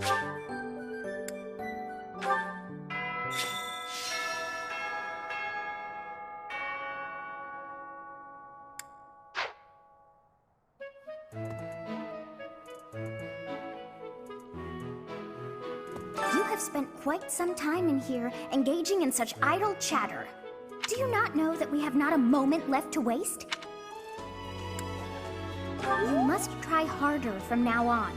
You have spent quite some time in here, engaging in such idle chatter. Do you not know that we have not a moment left to waste? You must try harder from now on.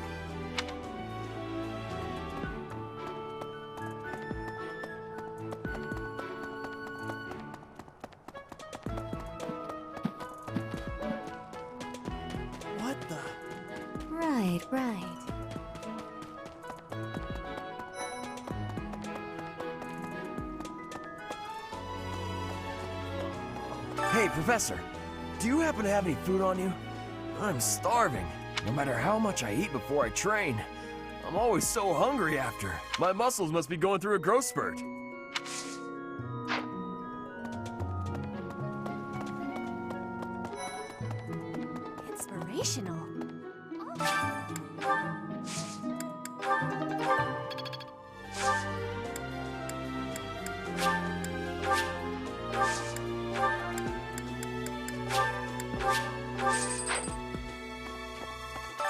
What the? Right. Hey, Professor, do you happen to have any food on you? I'm starving. No matter how much I eat before I train, I'm always so hungry after. My muscles must be going through a growth spurt. Inspirational.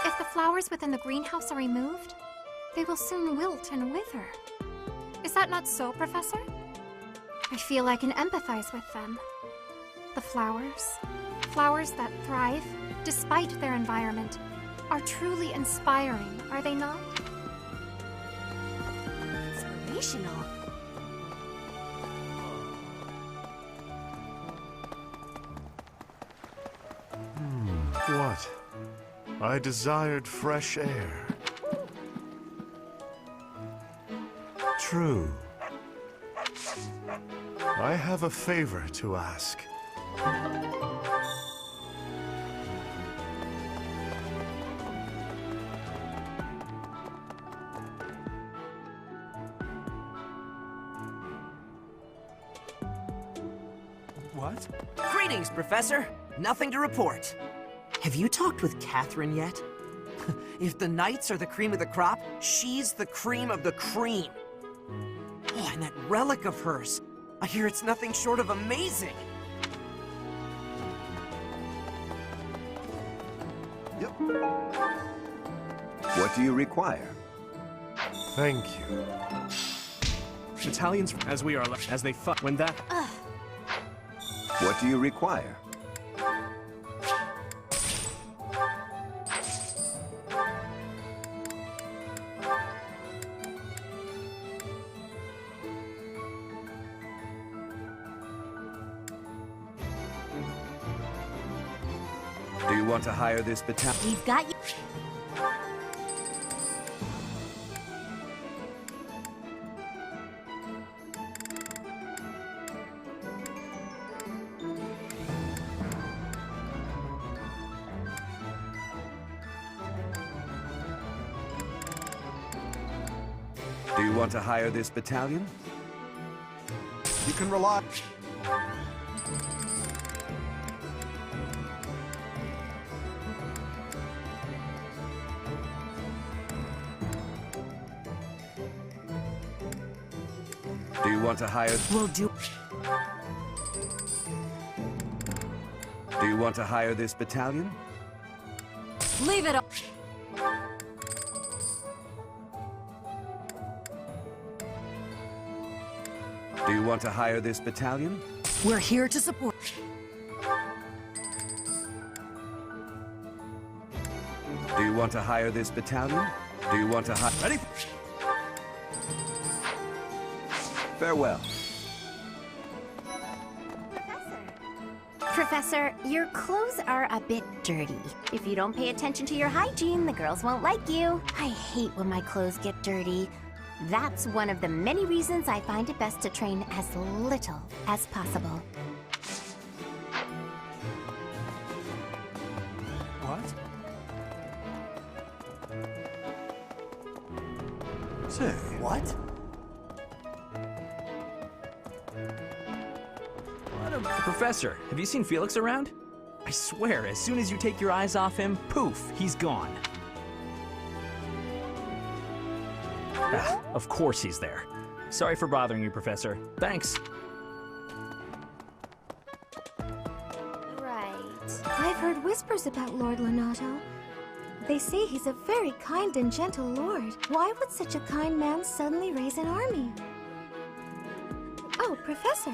If the flowers within the greenhouse are removed, they will soon wilt and wither. Is that not so, Professor? I feel I can empathize with them. The flowers that thrive despite their environment, are truly inspiring, are they not? Inspirational. What? I desired fresh air. True. I have a favor to ask. What? Greetings, Professor. Nothing to report. Have you talked with Catherine yet? If the knights are the cream of the crop, she's the cream of the cream. Oh, and that relic of hers. I hear it's nothing short of amazing. Yep. What do you require? Thank you. Battalions as we are as they fuck when that. What do you require? Do you want to hire this battalion? We've got you. Do you want to hire this battalion? You can rely. Do you want to hire? Will do. Do you want to hire this battalion? Leave it up. Do you want to hire this battalion? We're here to support. Do you want to hire this battalion? Do you want to hire? Ready? Farewell. Professor, your clothes are a bit dirty. If you don't pay attention to your hygiene, the girls won't like you. I hate when my clothes get dirty. That's one of the many reasons I find it best to train as little as possible. What? Say, What? Professor, have you seen Felix around? I swear, as soon as you take your eyes off him, poof, he's gone. Ah, of course he's there. Sorry for bothering you, Professor. Thanks. Right. I've heard whispers about Lord Lenato. They say he's a very kind and gentle lord. Why would such a kind man suddenly raise an army? Oh, Professor,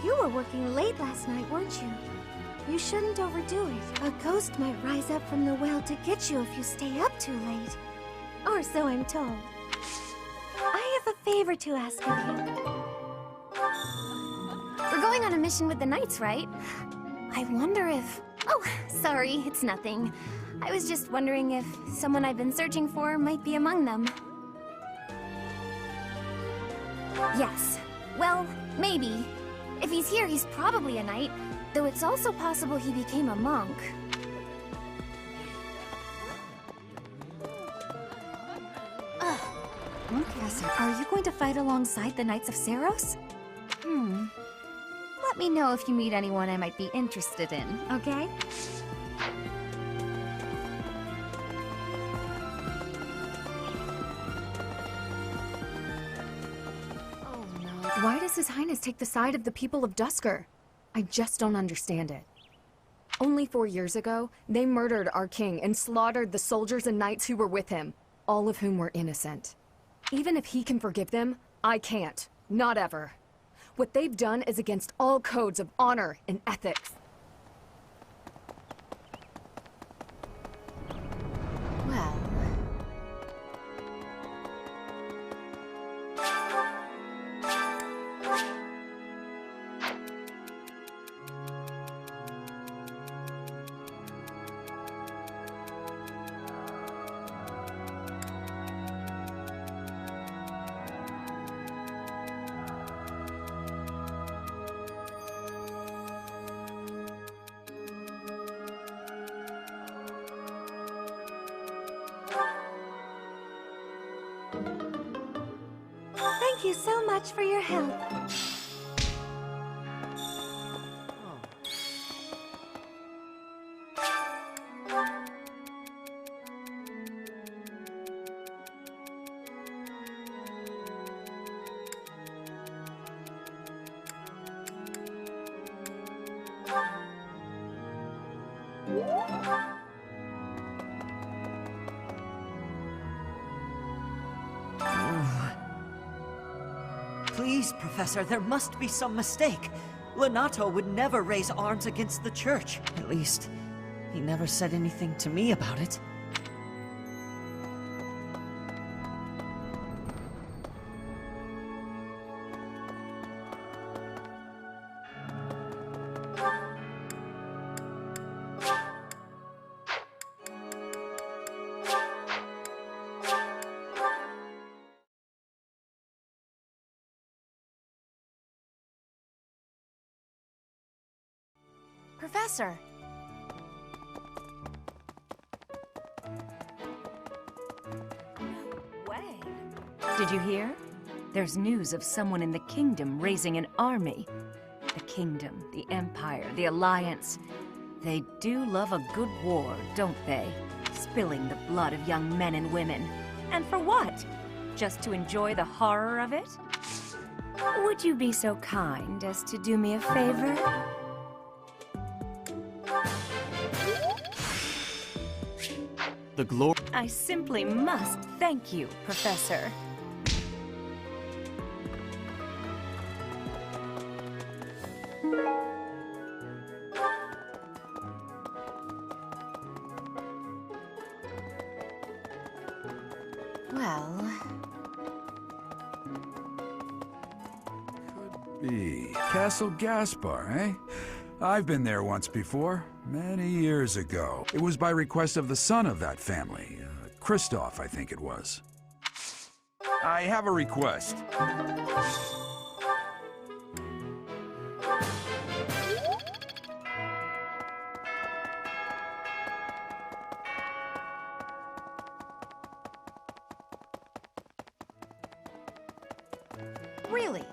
you were working late last night, weren't you? You shouldn't overdo it. A ghost might rise up from the well to get you if you stay up too late. Or so I'm told. I have a favor to ask of you. We're going on a mission with the Knights, right? I wonder if... Oh, sorry, it's nothing. I was just wondering if someone I've been searching for might be among them. Yes. Well, maybe. If he's here, he's probably a knight, though it's also possible he became a monk. Professor, are you going to fight alongside the Knights of Saros? Let me know if you meet anyone I might be interested in, okay? Why does His Highness take the side of the people of Dusker? I just don't understand it. Only 4 years ago, they murdered our king and slaughtered the soldiers and knights who were with him, all of whom were innocent. Even if he can forgive them, I can't. Not ever. What they've done is against all codes of honor and ethics. Well... Thank you so much for your help. Please, Professor, there must be some mistake. Lenato would never raise arms against the Church. At least, he never said anything to me about it. Professor! Way. Did you hear? There's news of someone in the kingdom raising an army. The kingdom, the empire, the alliance. They do love a good war, don't they? Spilling the blood of young men and women. And for what? Just to enjoy the horror of it? Would you be so kind as to do me a favor? The glory... I simply must thank you, Professor. Well... Castle Gaspar, eh? I've been there once before, many years ago. It was by request of the son of that family, Christoph, I think it was. I have a request. Really?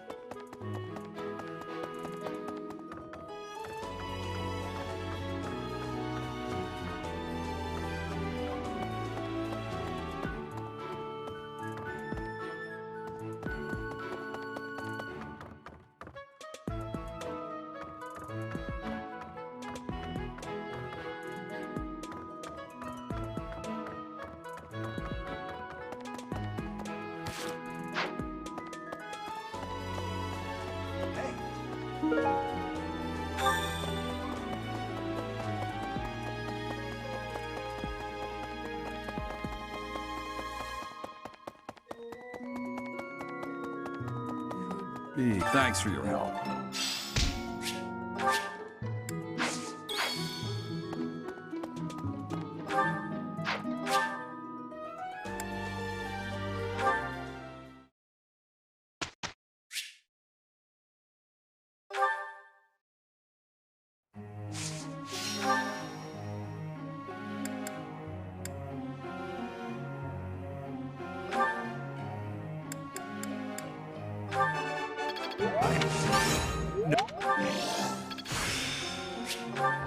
Thanks for your help.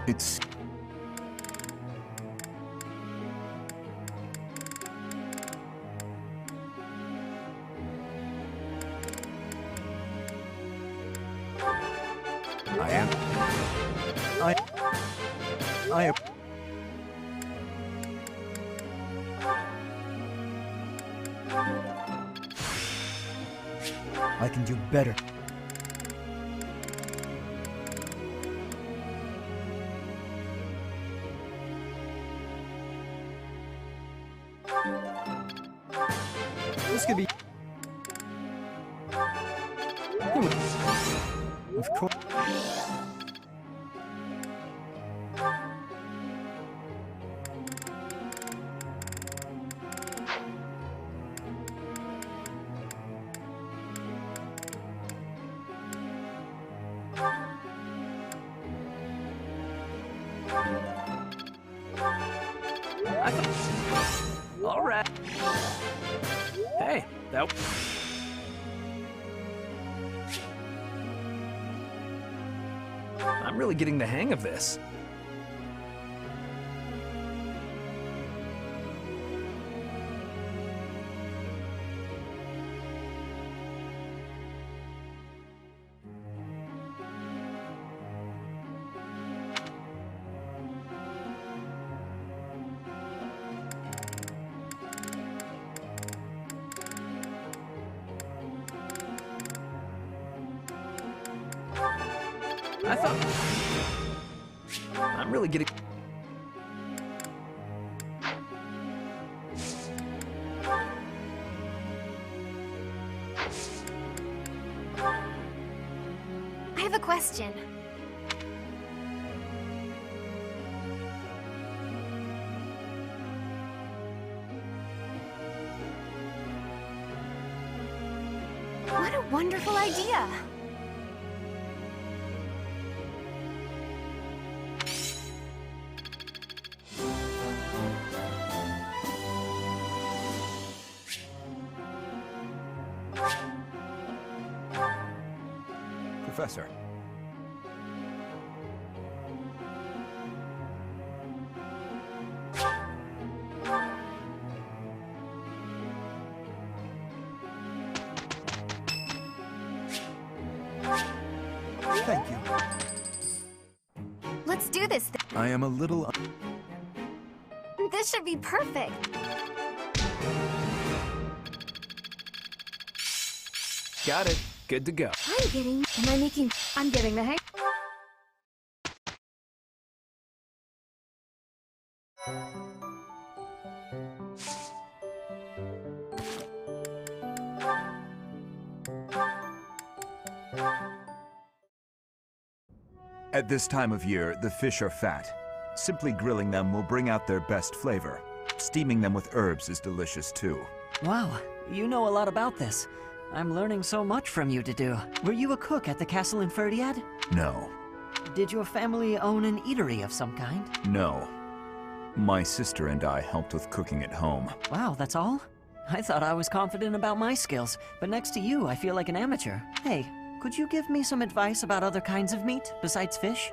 It's... I am... I can do better. This could be... Of course. All right. Hey, that... I'm really getting the hang of this. I thought... I'm really getting... I have a question. What a wonderful idea! Professor. Thank you. Let's do this. I am a little... This should be perfect. Got it. Good to go. I'm getting the hang. At this time of year, the fish are fat. Simply grilling them will bring out their best flavor. Steaming them with herbs is delicious too. Wow, you know a lot about this. I'm learning so much from you, Dedu. Were you a cook at the castle in Ferdiad? No. Did your family own an eatery of some kind? No. My sister and I helped with cooking at home. Wow, that's all? I thought I was confident about my skills, but next to you, I feel like an amateur. Hey, could you give me some advice about other kinds of meat besides fish?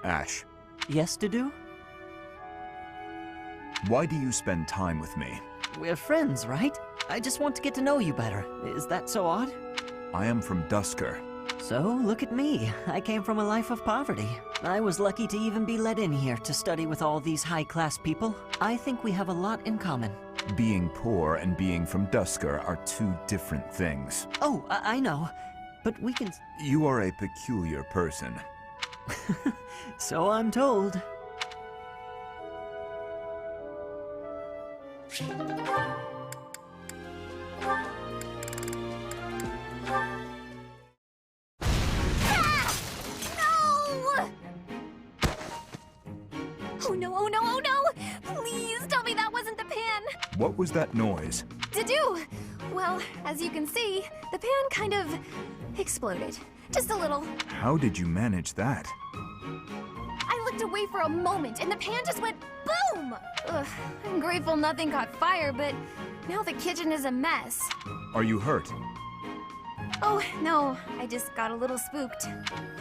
Ash, Yes, Dedu? why do you spend time with me? We're friends, right? I just want to get to know you better. Is that so odd? I am from Dusker. So, look at me. I came from a life of poverty. I was lucky to even be let in here to study with all these high-class people. I think we have a lot in common. Being poor and being from Dusker are two different things. Oh, I know. But we can... You are a peculiar person. So I'm told. Oh no, oh no, oh no! Please tell me that wasn't the pan! What was that noise? To-do! Well, as you can see, the pan kind of exploded. Just a little. How did you manage that? I looked away for a moment and the pan just went boom! Ugh, I'm grateful nothing caught fire, but now the kitchen is a mess. Are you hurt? Oh, no, I just got a little spooked.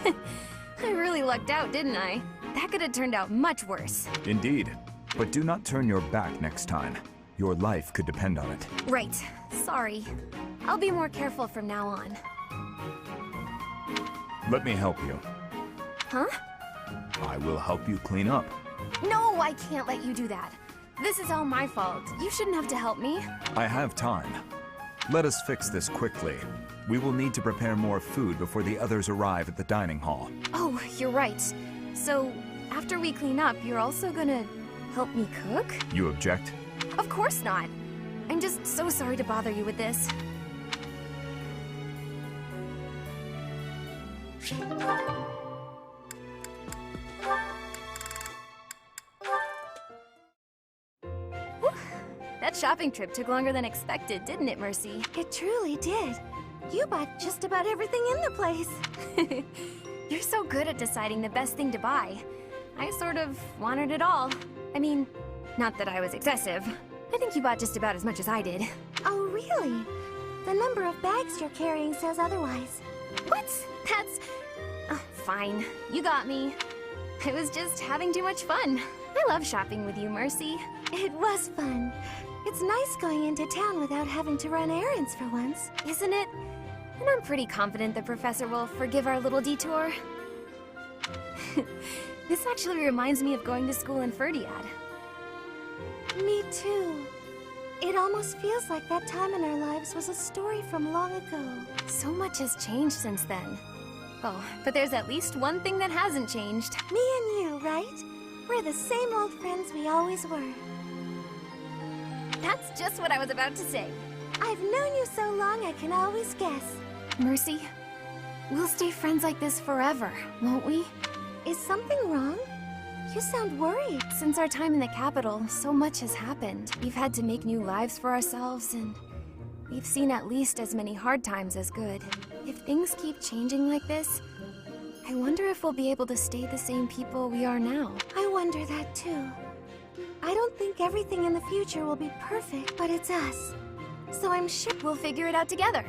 I really lucked out, didn't I? That could have turned out much worse. Indeed. But do not turn your back next time. Your life could depend on it. Right. Sorry. I'll be more careful from now on. Let me help you. Huh? I will help you clean up. No, I can't let you do that. This is all my fault. You shouldn't have to help me. I have time. Let us fix this quickly. We will need to prepare more food before the others arrive at the dining hall. Oh, you're right. So, after we clean up, you're also gonna help me cook? You object? Of course not. I'm just so sorry to bother you with this. Whew. That shopping trip took longer than expected, didn't it, Mercy? It truly did. You bought just about everything in the place. You're so good at deciding the best thing to buy. I sort of wanted it all. I mean, not that I was excessive. I think you bought just about as much as I did. Oh, really? The number of bags you're carrying says otherwise. What? That's... Oh, fine. You got me. I was just having too much fun. I love shopping with you, Mercy. It was fun. It's nice going into town without having to run errands for once, isn't it? And I'm pretty confident the professor will forgive our little detour. This actually reminds me of going to school in Ferdiad. Me too. It almost feels like that time in our lives was a story from long ago. So much has changed since then. Oh, but there's at least one thing that hasn't changed. Me and you, right? We're the same old friends we always were. That's just what I was about to say. I've known you so long I can always guess. Mercy, we'll stay friends like this forever, won't we? Is something wrong? You sound worried. Since our time in the capital, so much has happened. We've had to make new lives for ourselves, and we've seen at least as many hard times as good. If things keep changing like this, I wonder if we'll be able to stay the same people we are now. I wonder that too. I don't think everything in the future will be perfect, but it's us. So I'm sure we'll figure it out together,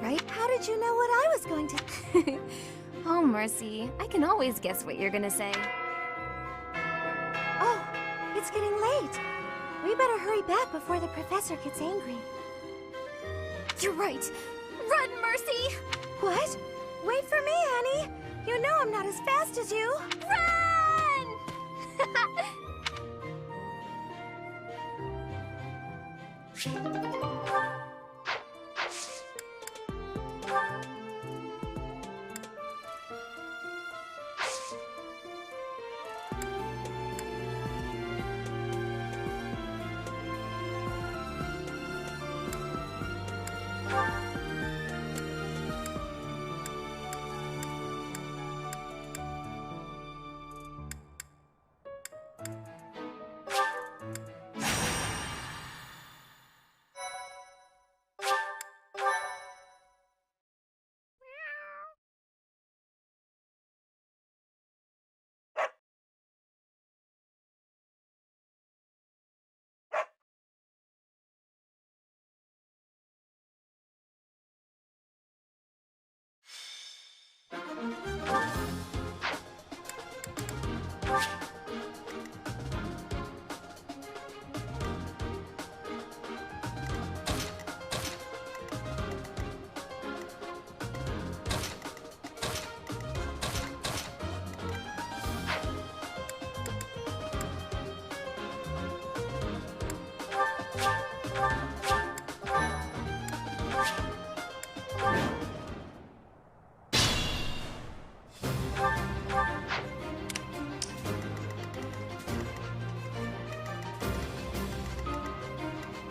right? How did you know what I was going to... Oh, Mercy, I can always guess what you're gonna say. Oh, it's getting late. We better hurry back before the professor gets angry. You're right. Run, Mercy! What? Wait for me, Annie. You know I'm not as fast as you. Run!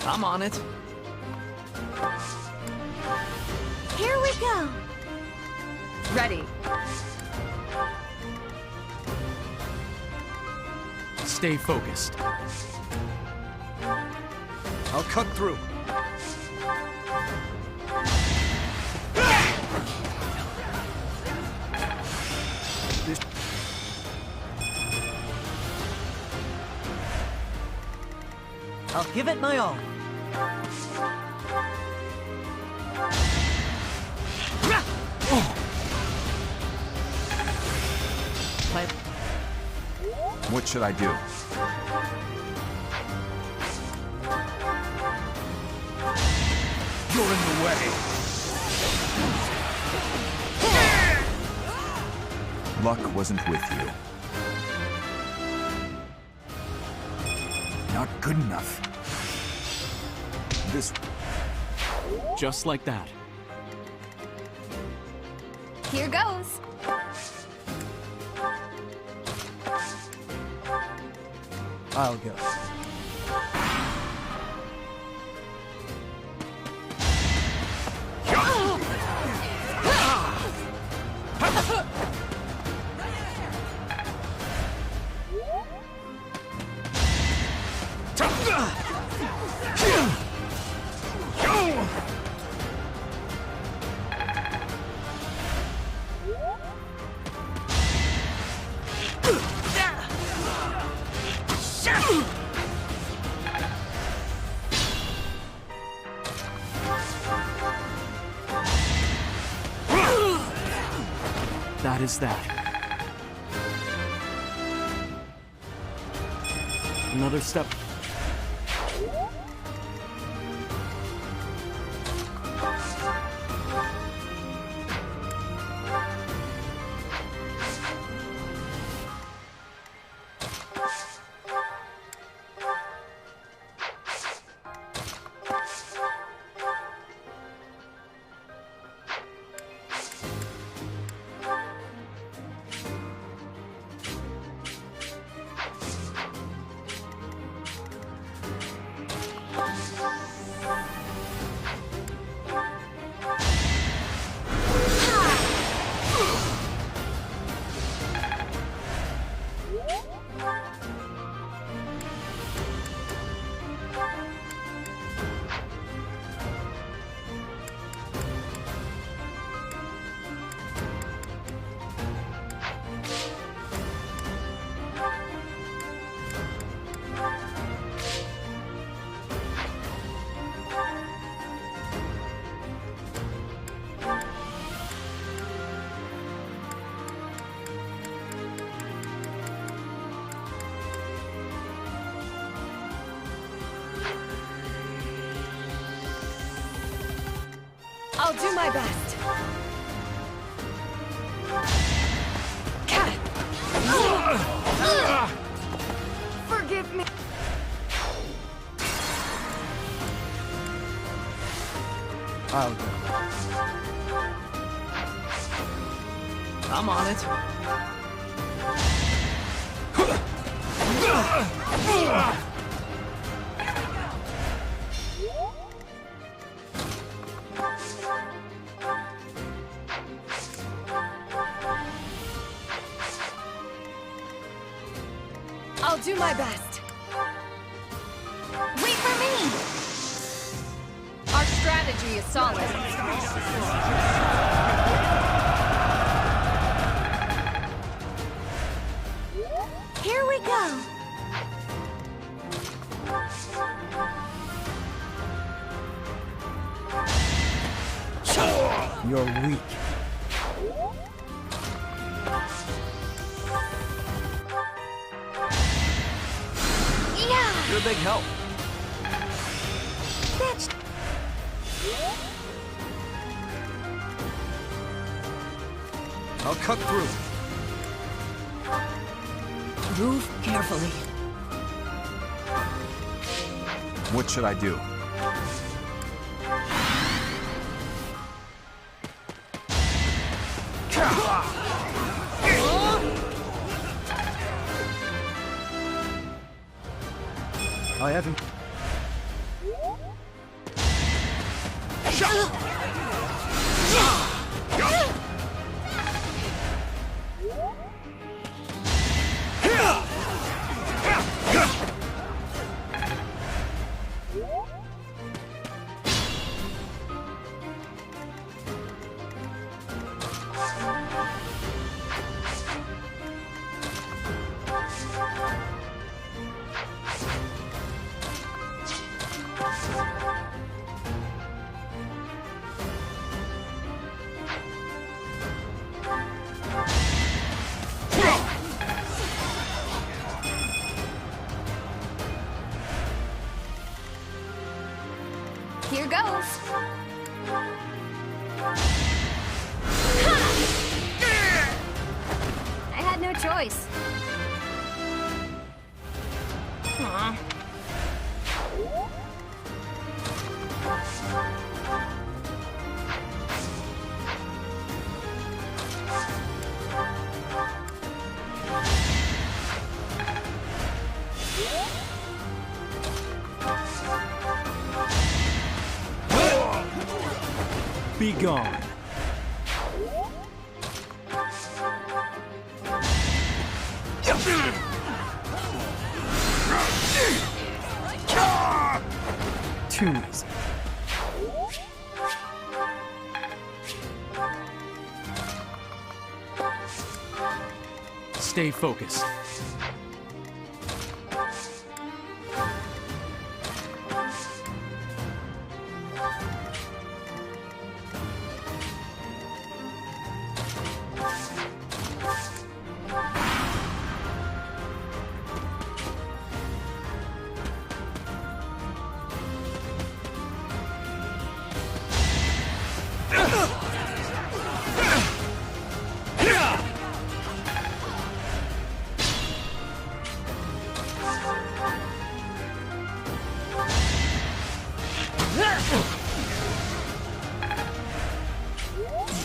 I'm on it. Here we go. Ready. Stay focused. I'll cut through. I'll give it my all. What should I do? You're in the way. Luck wasn't with you. Not good enough. This... Just like that. Here goes. I'll go. That is that. Another step. I'll do my best. Forgive me. I'll go. I'm on it. I'll do my best. Wait for me! Our strategy is solid. Here we go. You're weak. Yeah! You're a big help. That's... I'll cut through. Move carefully. What should I do? I haven't. choice. Aw. Be gone. Too easy. Stay focused.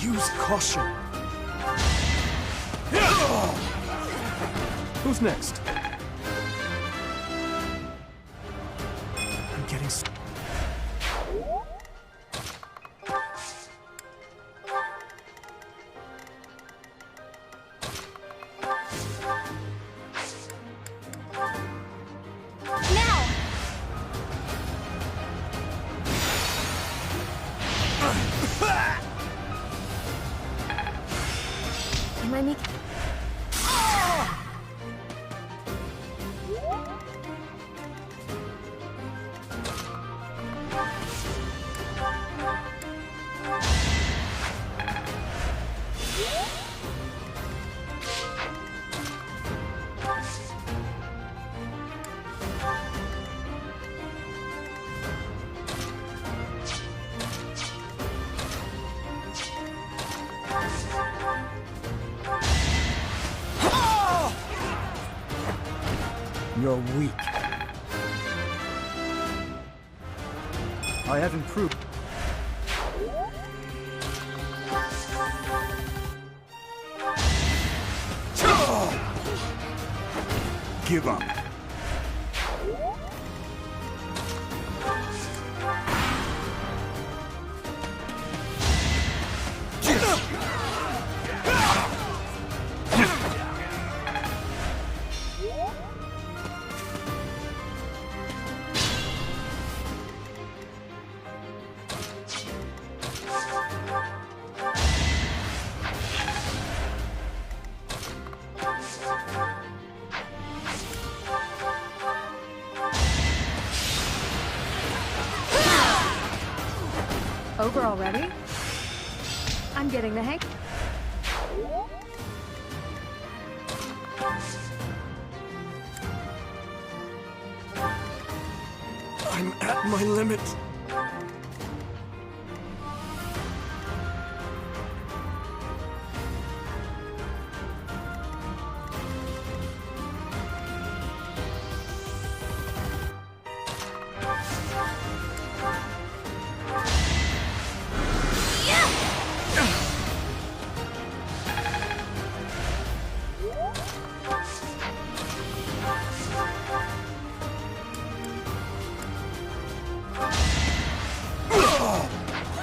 Use caution. Who's next? I'm getting. Now! Am I making... You're weak. I have improved. Give up. Over already? I'm getting the hang. I'm at my limit.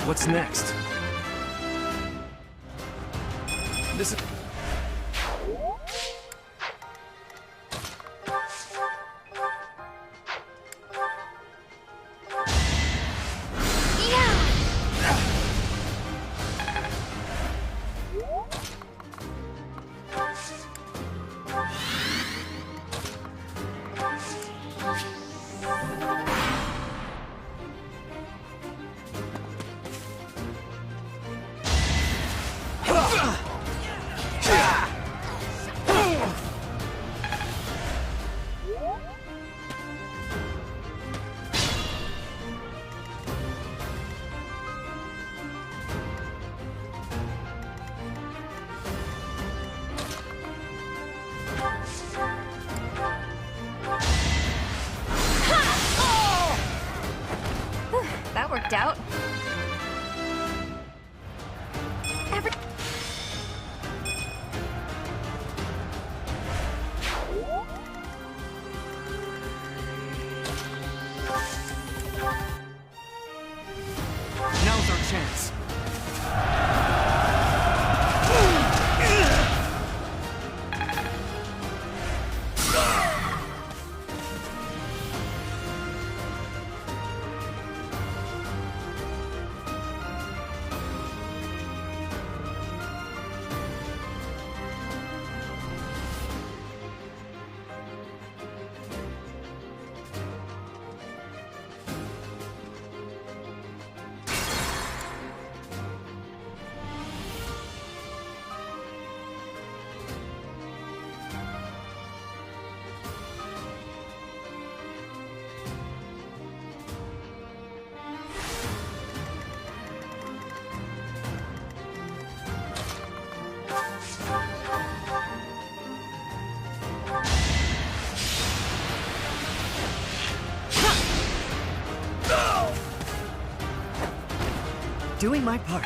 What's next? This is. worked out. Now's our chance. Doing my part.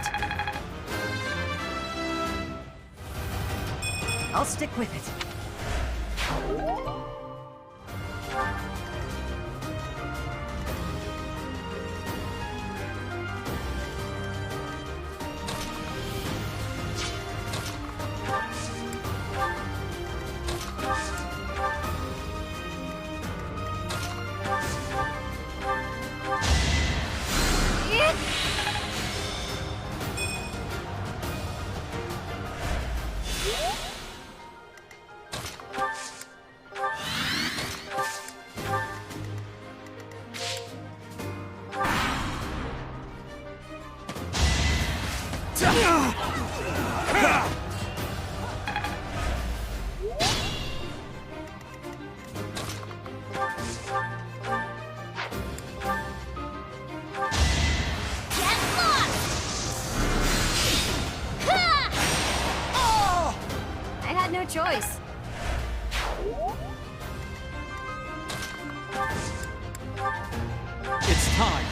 I'll stick with it. No choice. It's time.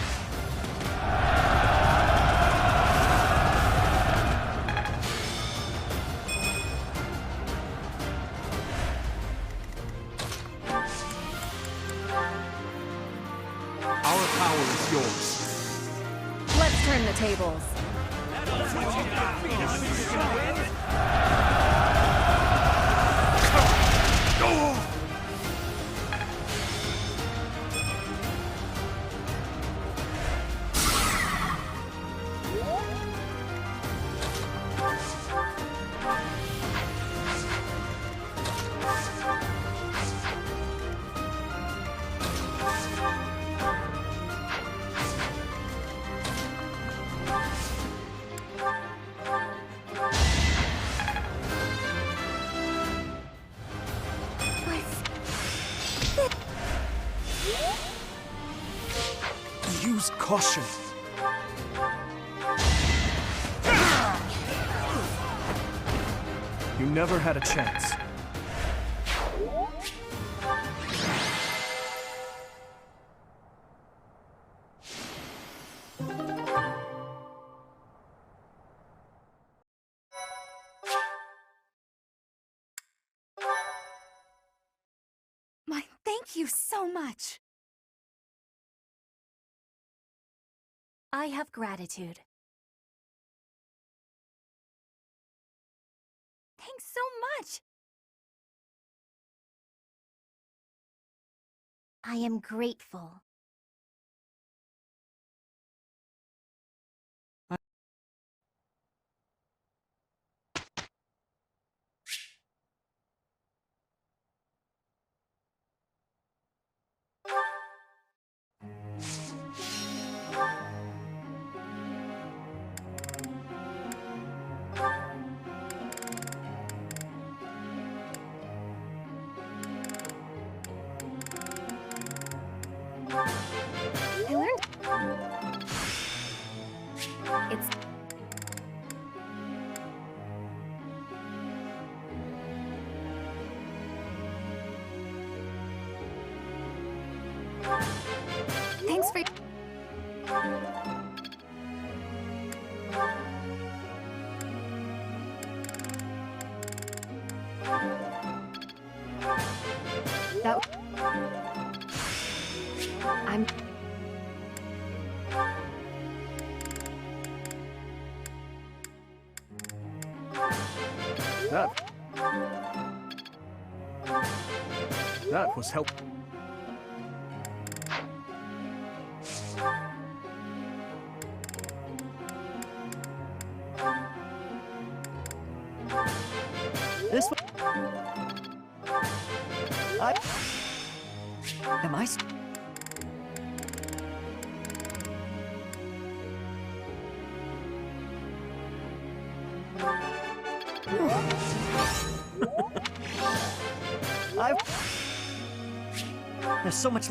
Our power is yours. Let's turn the tables. Use caution. You never had a chance. Thank you so much. I have gratitude. Thanks so much. I am grateful. I learned. It's. Thanks for. That... I'm... That was help. This one. Am I? There's so much.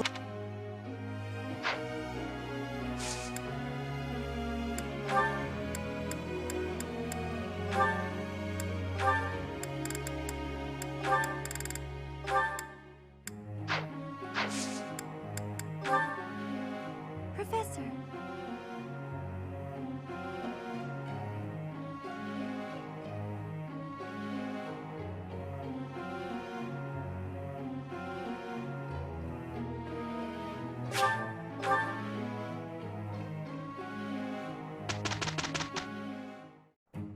Professor.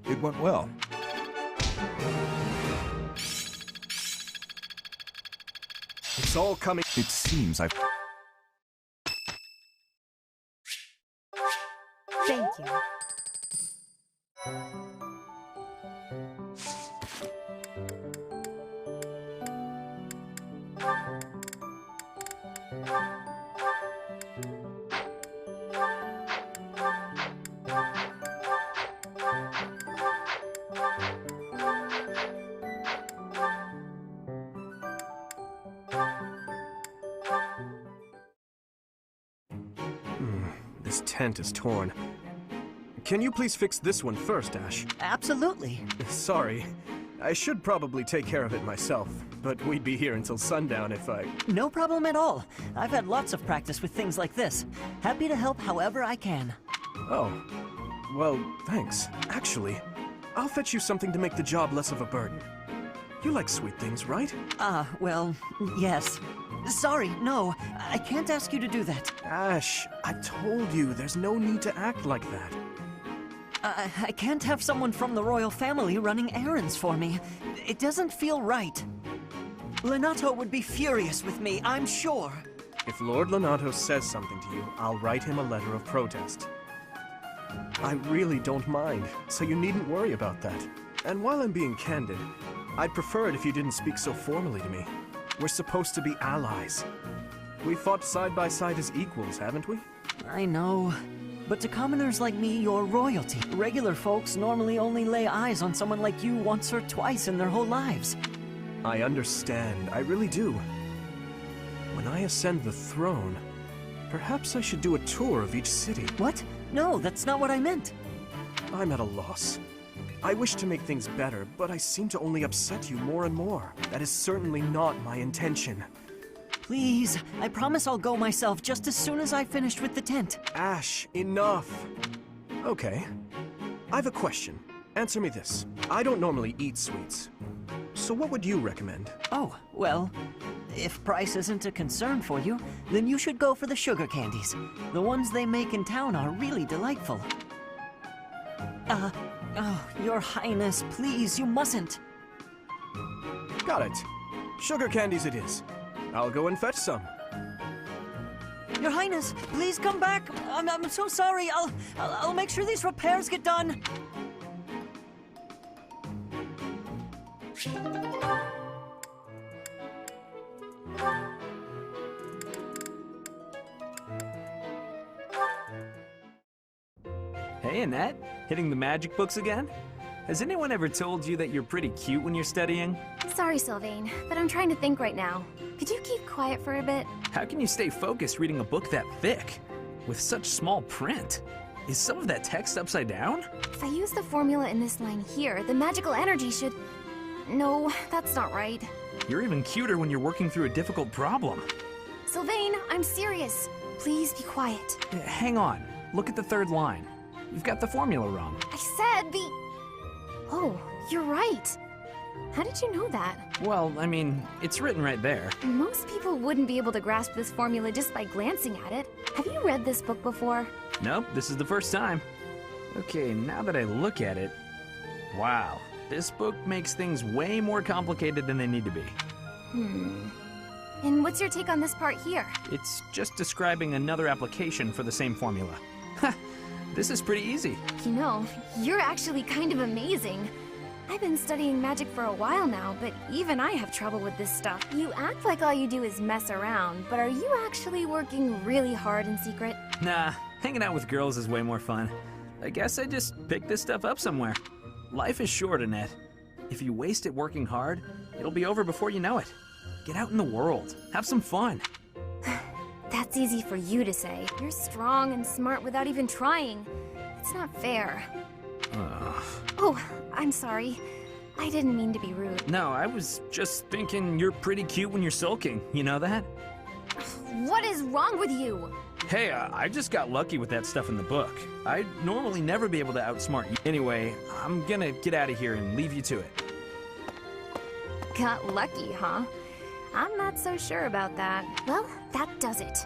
It went well. It's all coming. It seems I've... Thank you. This tent is torn. Can you please fix this one first, Ash? Absolutely. Sorry. I should probably take care of it myself, but we'd be here until sundown if I... No problem at all. I've had lots of practice with things like this. Happy to help however I can. Oh. Well, thanks. Actually, I'll fetch you something to make the job less of a burden. You like sweet things, right? Well, yes. Sorry, no. I can't ask you to do that. Ash, I told you there's no need to act like that. I can't have someone from the royal family running errands for me. It doesn't feel right. Lenato would be furious with me, I'm sure. If Lord Lenato says something to you, I'll write him a letter of protest. I really don't mind, so you needn't worry about that. And while I'm being candid, I'd prefer it if you didn't speak so formally to me. We're supposed to be allies. We fought side by side as equals, haven't we? I know. But to commoners like me, you're royalty. Regular folks normally only lay eyes on someone like you once or twice in their whole lives. I understand, I really do. When I ascend the throne, perhaps I should do a tour of each city. What? No, that's not what I meant. I'm at a loss. I wish to make things better, but I seem to only upset you more and more. That is certainly not my intention. Please, I promise I'll go myself just as soon as I've finished with the tent. Ash, enough! Okay. I've a question. Answer me this. I don't normally eat sweets. So what would you recommend? Oh, well, if price isn't a concern for you, then you should go for the sugar candies. The ones they make in town are really delightful. Oh, Your Highness, please, you mustn't. Got it. Sugar candies it is. I'll go and fetch some. Your Highness, please come back. I'm so sorry. I'll make sure these repairs get done. Hey, Annette. Hitting the magic books again? Has anyone ever told you that you're pretty cute when you're studying? Sorry, Sylvain, but I'm trying to think right now. Could you keep quiet for a bit? How can you stay focused reading a book that thick? With such small print? Is some of that text upside down? If I use the formula in this line here, the magical energy should... No, that's not right. You're even cuter when you're working through a difficult problem. Sylvain, I'm serious. Please be quiet. Hang on. Look at the third line. You've got the formula wrong. I said the... Oh, you're right. How did you know that? Well, I mean, it's written right there. Most people wouldn't be able to grasp this formula just by glancing at it. Have you read this book before? Nope, this is the first time. Okay, now that I look at it, wow, this book makes things way more complicated than they need to be. And what's your take on this part here? It's just describing another application for the same formula. Ha! This is pretty easy. You know, you're actually kind of amazing. I've been studying magic for a while now, but even I have trouble with this stuff. You act like all you do is mess around, but are you actually working really hard in secret? Nah, hanging out with girls is way more fun. I guess I just picked this stuff up somewhere. Life is short, Annette. If you waste it working hard, it'll be over before you know it. Get out in the world. Have some fun. That's easy for you to say. You're strong and smart without even trying. It's not fair. Oh, I'm sorry. I didn't mean to be rude. No, I was just thinking you're pretty cute when you're sulking. You know that? What is wrong with you? Hey, I just got lucky with that stuff in the book. I'd normally never be able to outsmart you. Anyway, I'm gonna get out of here and leave you to it. Got lucky, huh? I'm not so sure about that. Well, that does it.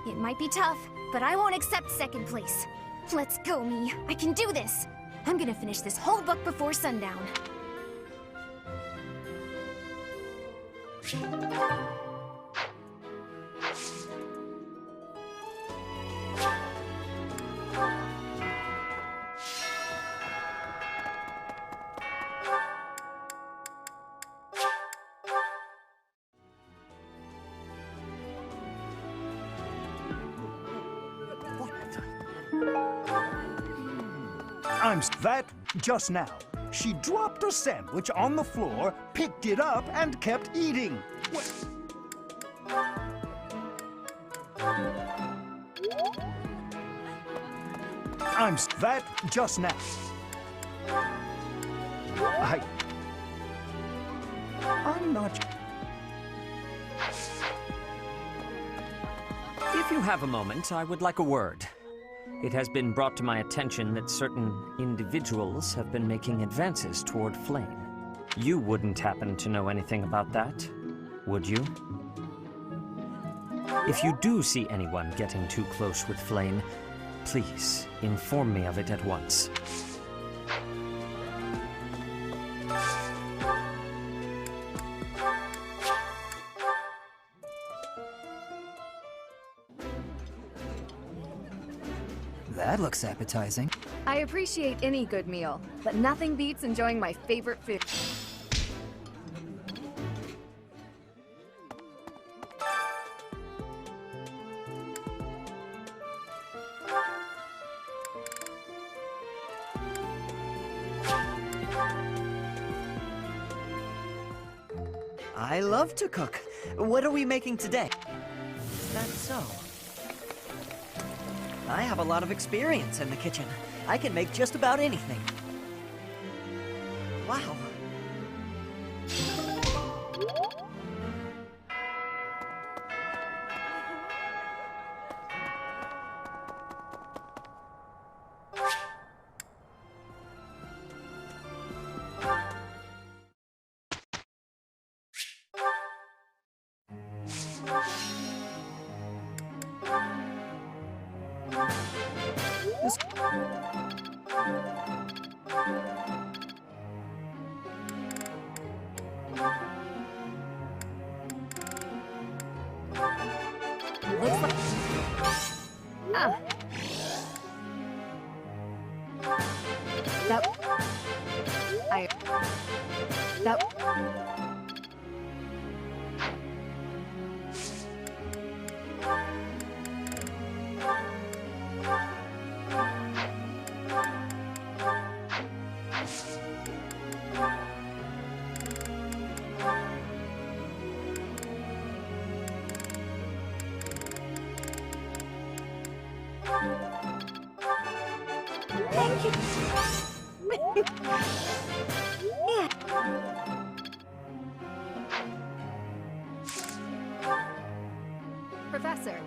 It might be tough, but I won't accept second place. Let's go, me. I can do this. I'm gonna finish this whole book before sundown. That just now. She dropped a sandwich on the floor, picked it up, and kept eating. That just now. I'm not. If you have a moment, I would like a word. It has been brought to my attention that certain individuals have been making advances toward Flame. You wouldn't happen to know anything about that, would you? If you do see anyone getting too close with Flame, please inform me of it at once. That looks appetizing. I appreciate any good meal, but nothing beats enjoying my favorite food. I love to cook. What are we making today? Is that so? I have a lot of experience in the kitchen. I can make just about anything. Wow. Professor.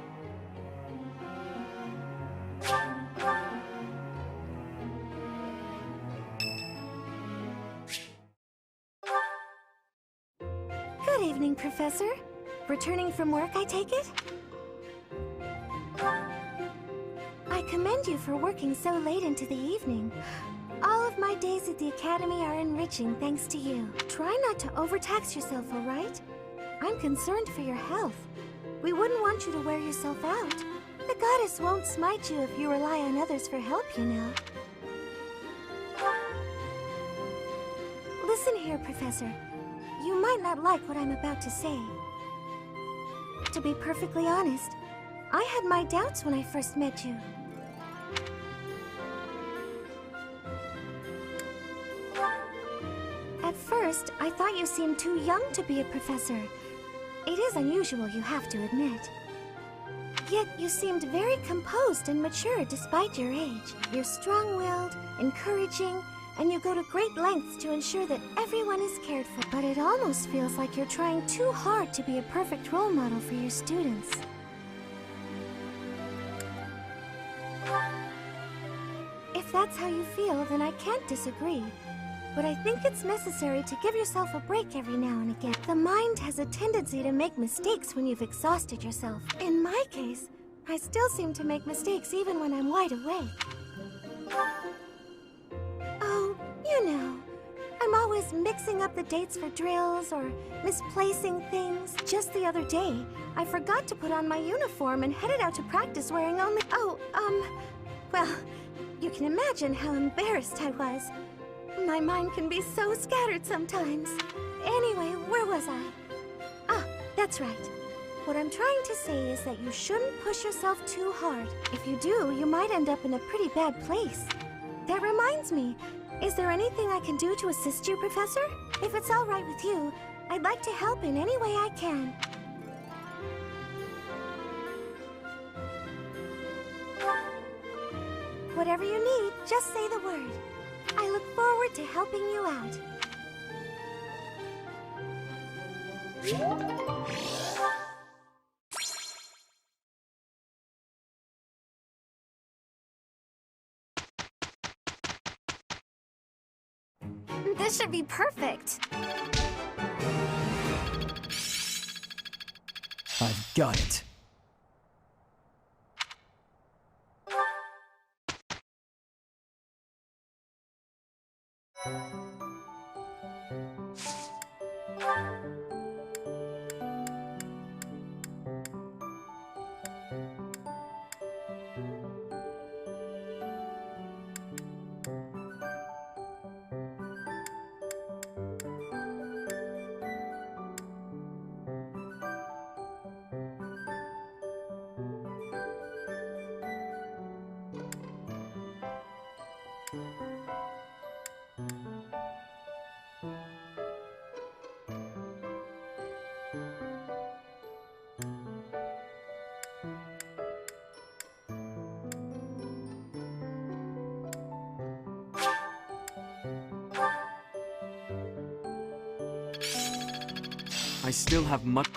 Good evening, Professor. Returning from work, I take it? I commend you for working so late into the evening. All of my days at the Academy are enriching thanks to you. Try not to overtax yourself, all right? I'm concerned for your health. We wouldn't want you to wear yourself out. The goddess won't smite you if you rely on others for help, you know. Listen here, Professor. You might not like what I'm about to say. To be perfectly honest, I had my doubts when I first met you. At first, I thought you seemed too young to be a professor. It is unusual, you have to admit. Yet you seemed very composed and mature despite your age. You're strong-willed, encouraging, and you go to great lengths to ensure that everyone is cared for. But it almost feels like you're trying too hard to be a perfect role model for your students. If that's how you feel, then I can't disagree. But I think it's necessary to give yourself a break every now and again. The mind has a tendency to make mistakes when you've exhausted yourself. In my case, I still seem to make mistakes even when I'm wide awake. Oh, you know, I'm always mixing up the dates for drills or misplacing things. Just the other day, I forgot to put on my uniform and headed out to practice wearing only... well, you can imagine how embarrassed I was. My mind can be so scattered sometimes. Anyway, where was I? Ah, that's right. What I'm trying to say is that you shouldn't push yourself too hard. If you do, you might end up in a pretty bad place. That reminds me, is there anything I can do to assist you, Professor? If it's all right with you, I'd like to help in any way I can. Whatever you need, just say the word. I look forward to helping you out. This should be perfect. I've got it. I still have much...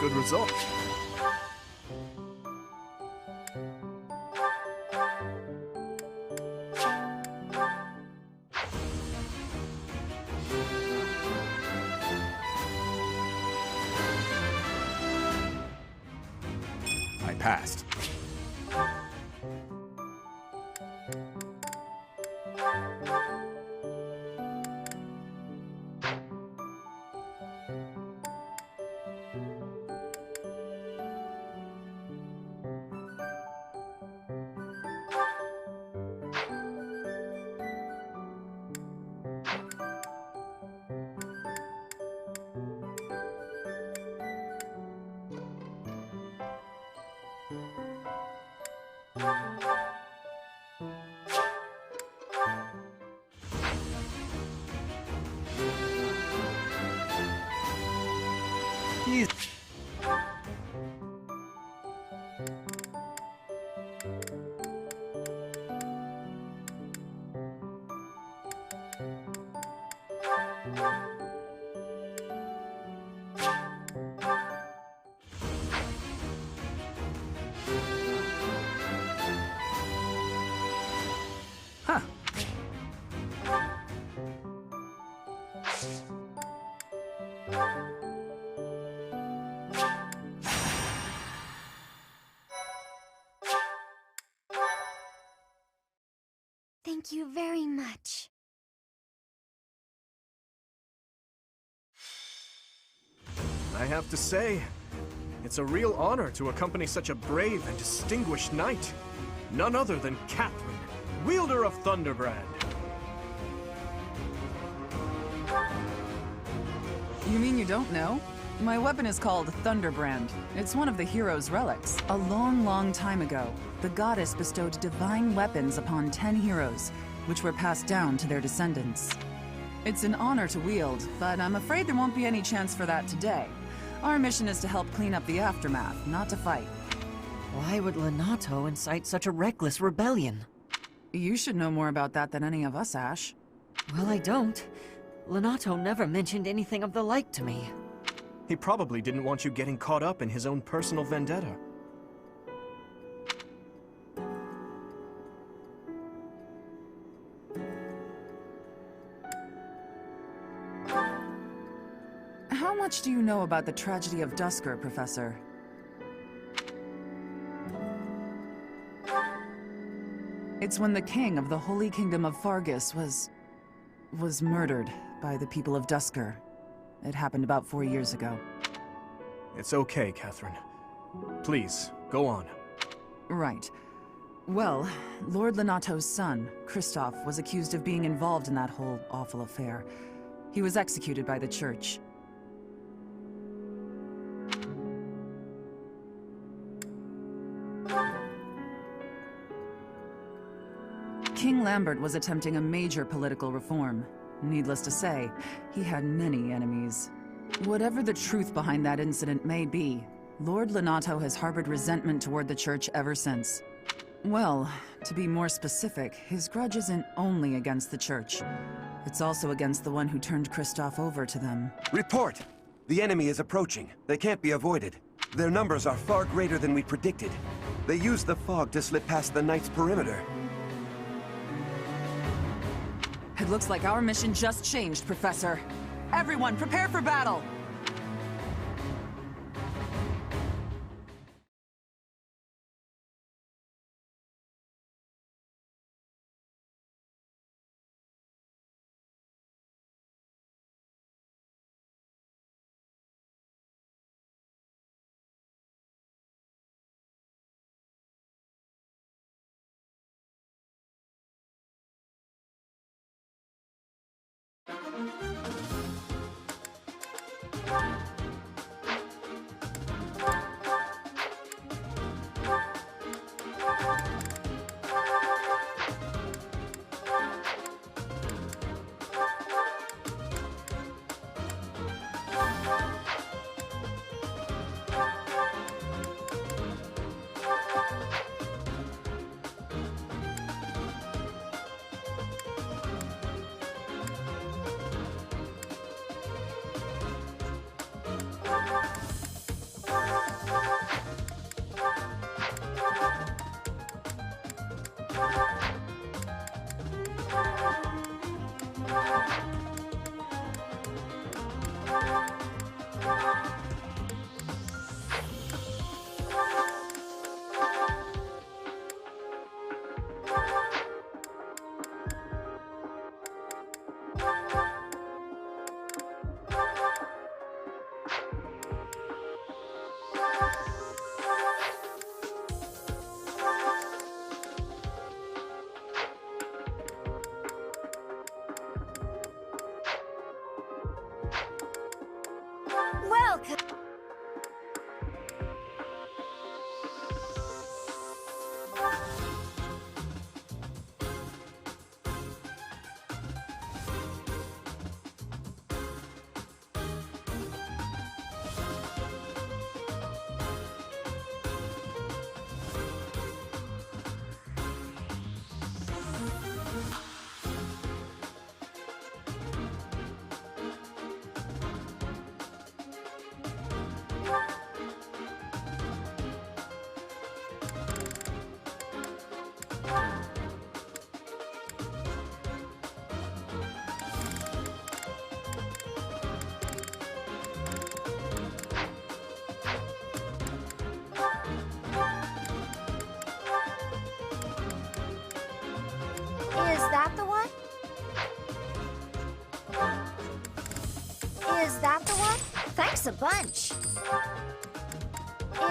Good result. I passed. Thank you very much. I have to say, it's a real honor to accompany such a brave and distinguished knight. None other than Catherine, wielder of Thunderbrand. You mean you don't know? My weapon is called Thunderbrand. It's one of the hero's relics. A long, long time ago, the goddess bestowed divine weapons upon 10 heroes, which were passed down to their descendants. It's an honor to wield, but I'm afraid there won't be any chance for that today. Our mission is to help clean up the aftermath, not to fight. Why would Lenato incite such a reckless rebellion? You should know more about that than any of us, Ash. Well, I don't. Lenato never mentioned anything of the like to me. He probably didn't want you getting caught up in his own personal vendetta. How much do you know about the tragedy of Dusker, Professor? It's when the king of the Holy Kingdom of Fargus was murdered by the people of Dusker. It happened about 4 years ago. It's okay, Catherine. Please, go on. Right. Well, Lord Lenato's son, Kristoff, was accused of being involved in that whole awful affair. He was executed by the church. King Lambert was attempting a major political reform. Needless to say, he had many enemies. Whatever the truth behind that incident may be, Lord Lenato has harbored resentment toward the church ever since. Well, to be more specific, his grudge isn't only against the church. It's also against the one who turned Kristoff over to them. Report! The enemy is approaching. They can't be avoided. Their numbers are far greater than we predicted. They used the fog to slip past the Knight's perimeter. It looks like our mission just changed, Professor. Everyone, prepare for battle!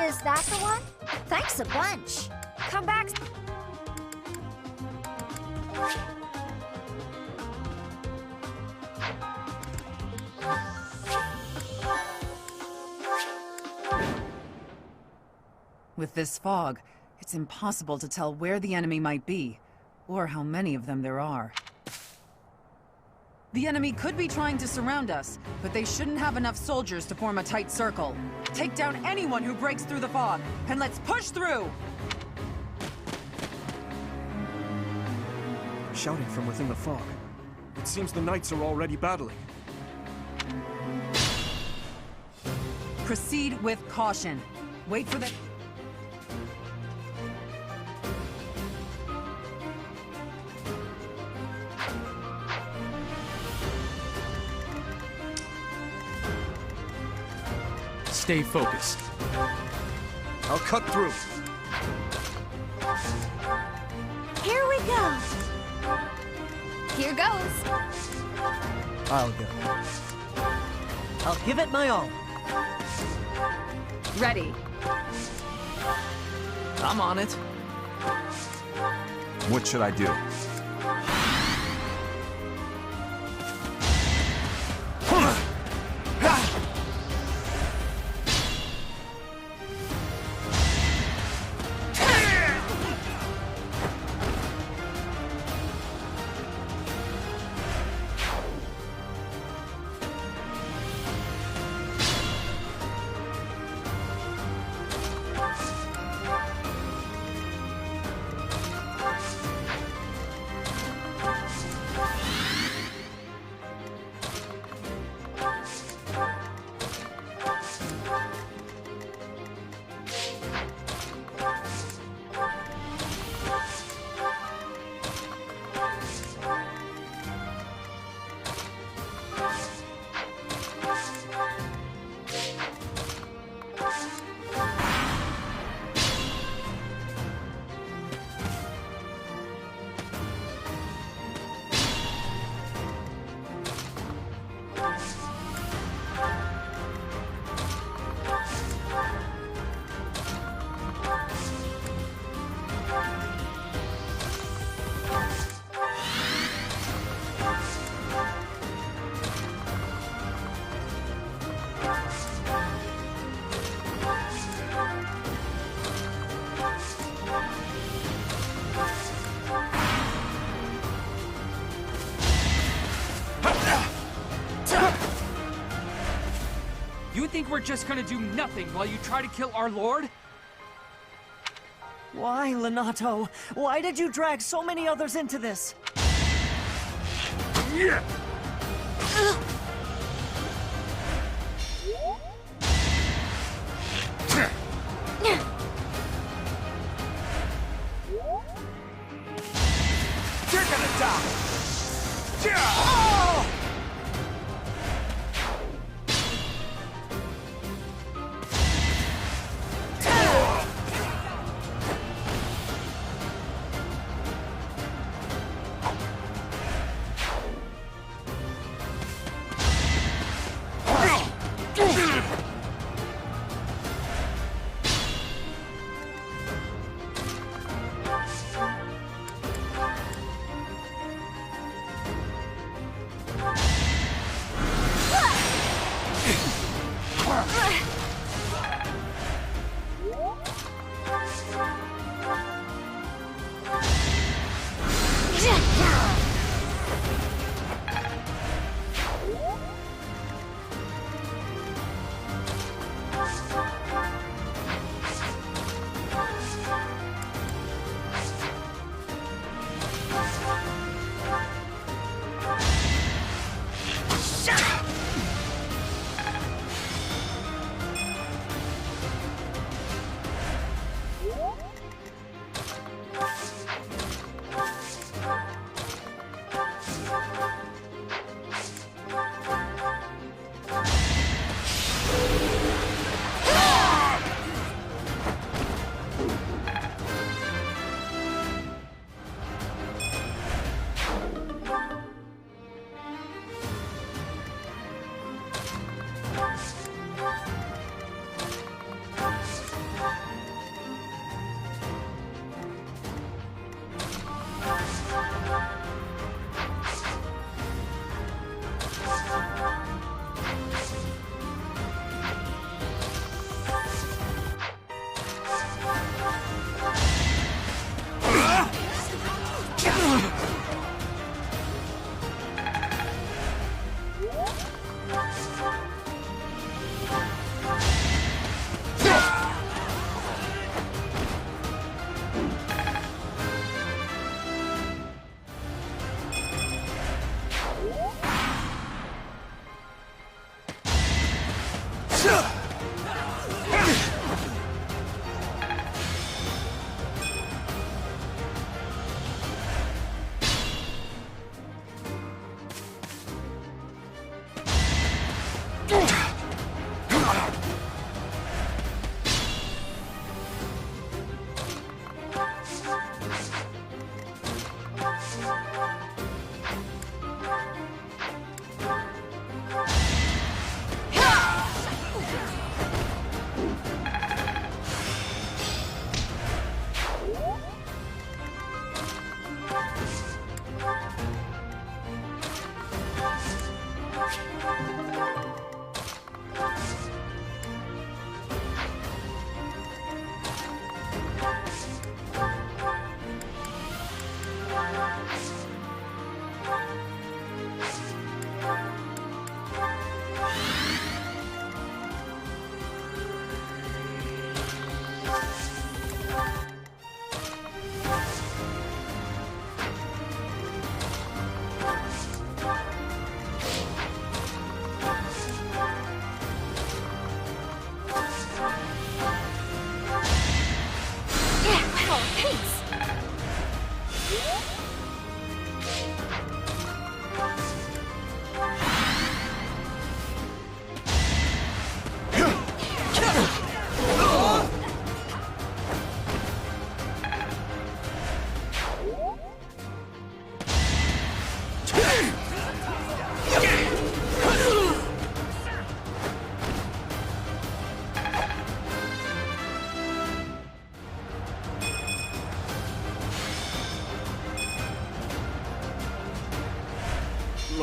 Is that the one? Thanks a bunch. Come back. With this fog, it's impossible to tell where the enemy might be, or how many of them there are. The enemy could be trying to surround us, but they shouldn't have enough soldiers to form a tight circle. Take down anyone who breaks through the fog, and let's push through! Shouting from within the fog. It seems the knights are already battling. Proceed with caution. Wait for the... Stay focused. I'll cut through. Here we go. Here goes. I'll go. I'll give it my all. Ready. I'm on it. What should I do? You think we're just gonna do nothing while you try to kill our lord? Why, Lenato? Why did you drag so many others into this? Yeah. You're gonna die! Oh!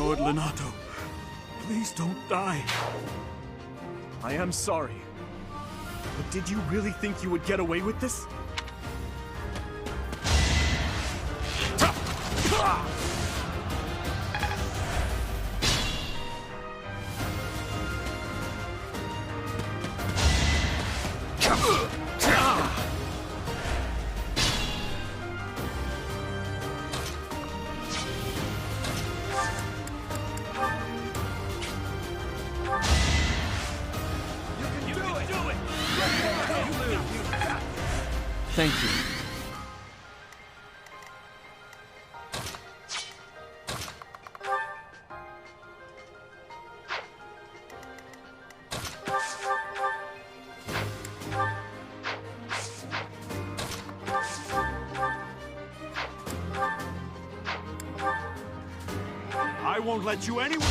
Lord Lenato, please don't die. I am sorry. But did you really think you would get away with this? Thank you. I won't let you anywhere.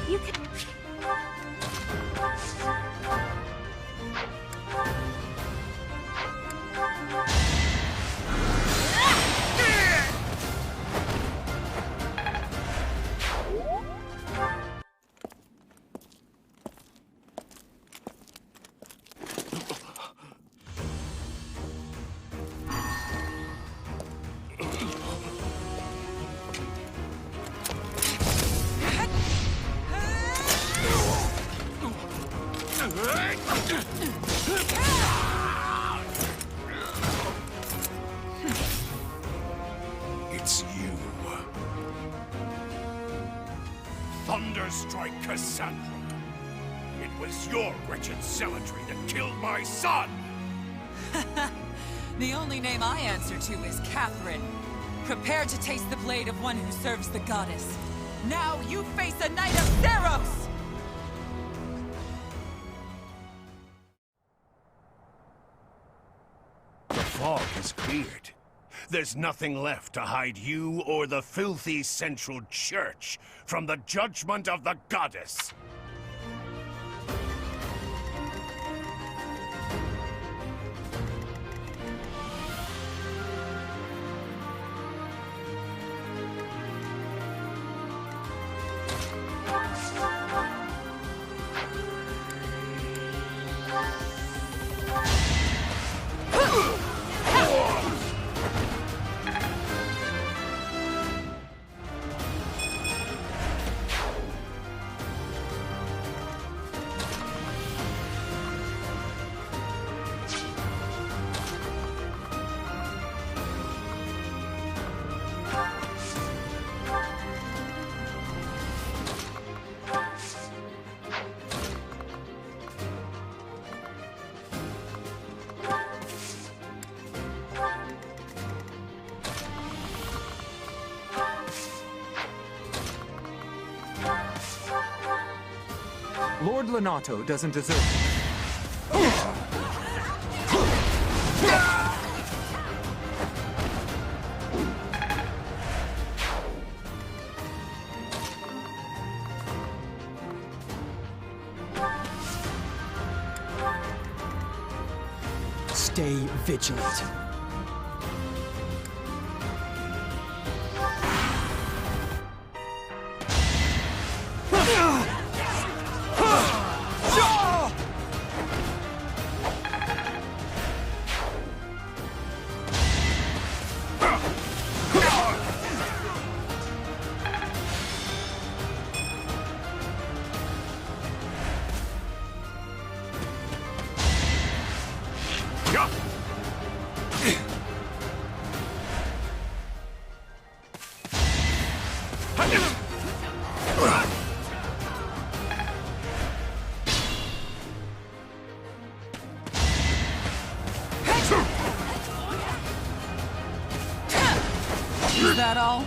You can... It's you. Thunderstrike Cassandra. It was your wretched zealotry that killed my son! The only name I answer to is Catherine. Prepare to taste the blade of one who serves the goddess. Now you face a Knight of Theros! The fog is cleared. There's nothing left to hide you or the filthy Central Church from the judgment of the goddess. Lord Lenato doesn't deserve Stay vigilant. Is that all?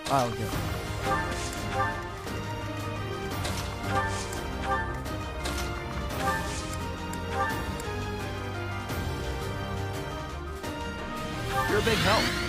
I'll go. You're a big help.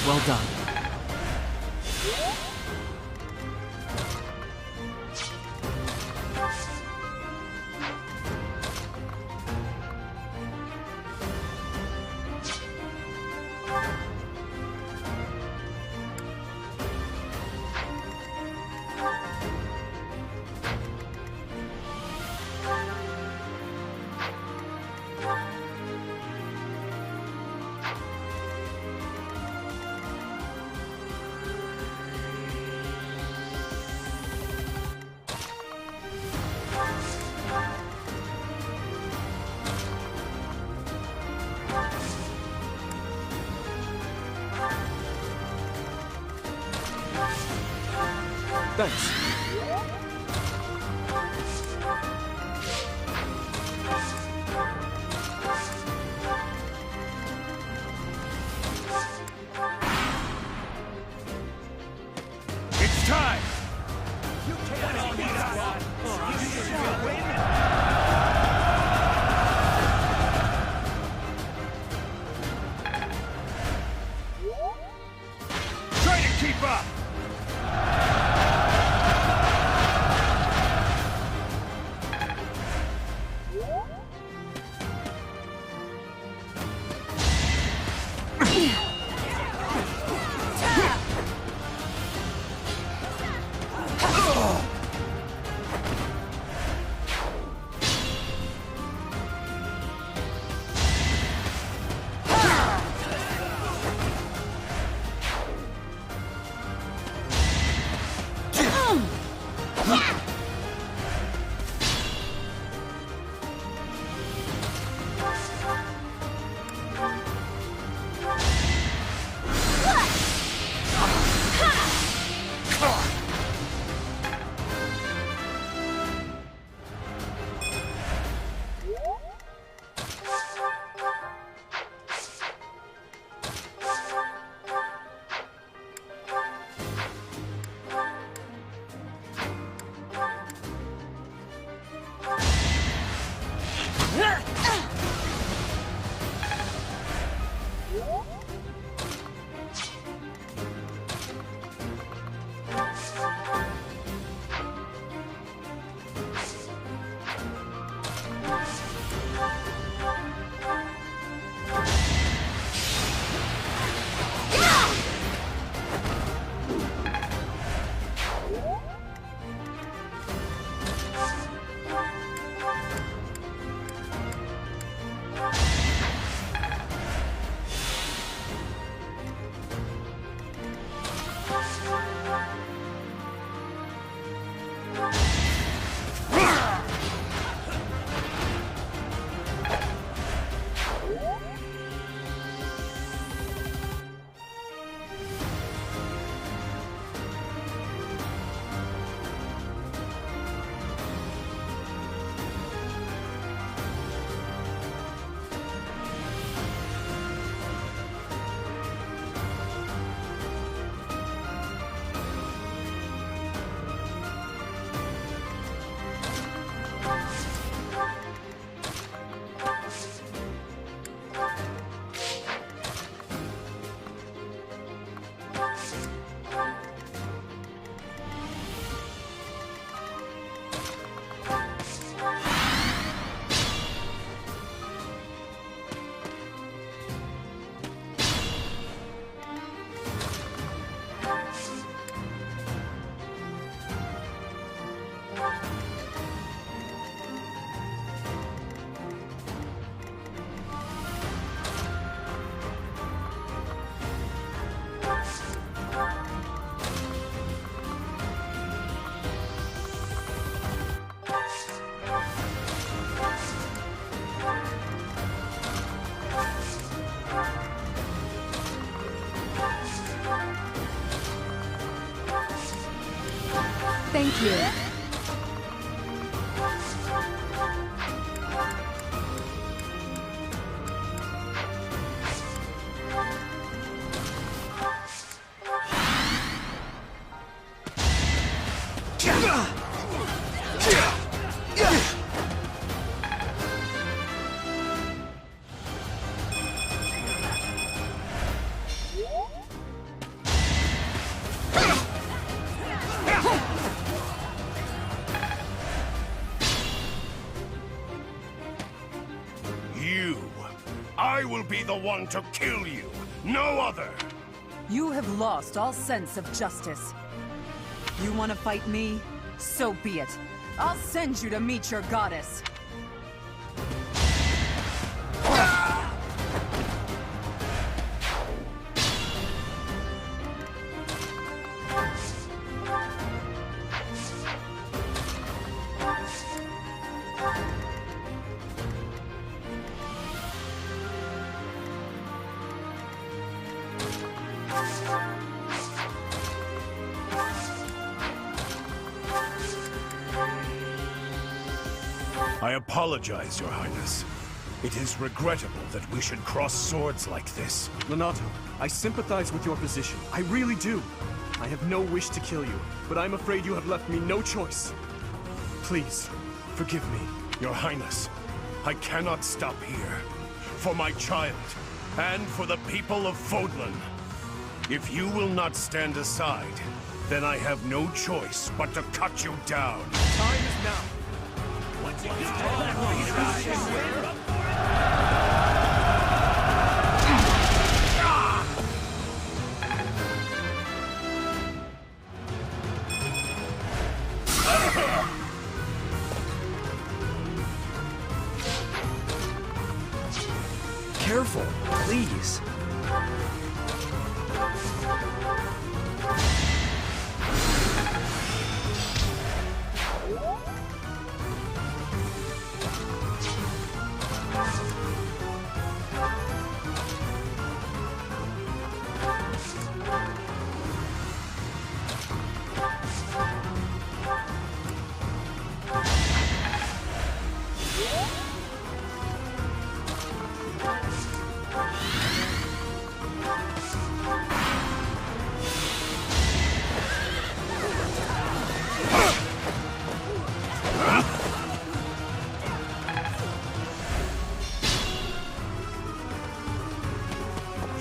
Well done. Thanks. It's time! Try to keep up! Thank you. I will be the one to kill you, no other! You have lost all sense of justice. You want to fight me? So be it. I'll send you to meet your goddess. I apologize, Your Highness. It is regrettable that we should cross swords like this. Lonato, I sympathize with your position. I really do. I have no wish to kill you, but I'm afraid you have left me no choice. Please, forgive me. Your Highness, I cannot stop here. For my child, and for the people of Fodlan. If you will not stand aside, then I have no choice but to cut you down. Time is now. Careful, please.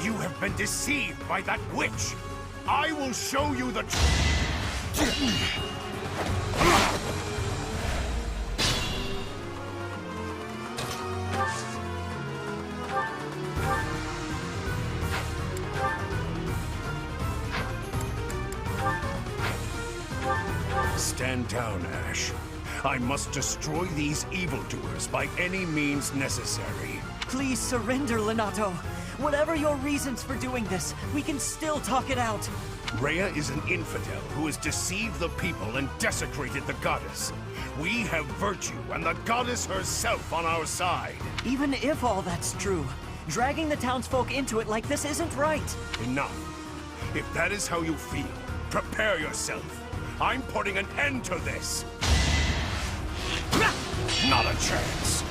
You have been deceived by that witch! I will show you the Stand down, Ash. I must destroy these evildoers by any means necessary. Please surrender, Lonato. Whatever your reasons for doing this, we can still talk it out. Rhea is an infidel who has deceived the people and desecrated the goddess. We have virtue and the goddess herself on our side. Even if all that's true, dragging the townsfolk into it like this isn't right. Enough. If that is how you feel, prepare yourself. I'm putting an end to this. Not a chance.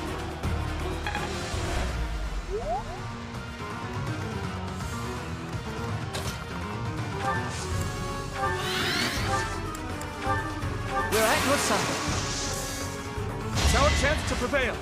We're at your side. It's our chance to prevail.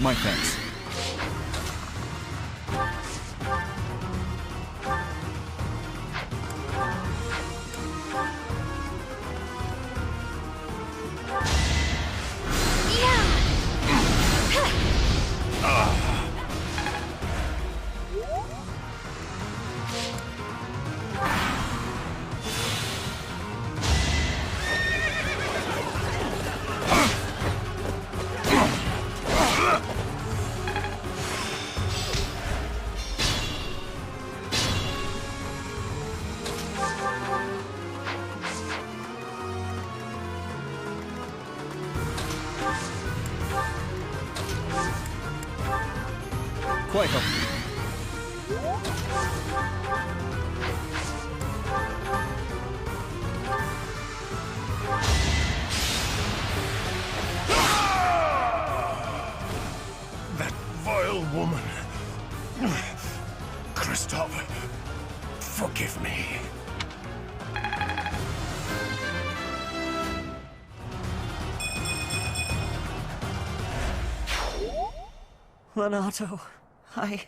My thanks. Quite helpful. That vile woman. Kristoff, forgive me. Lenato, I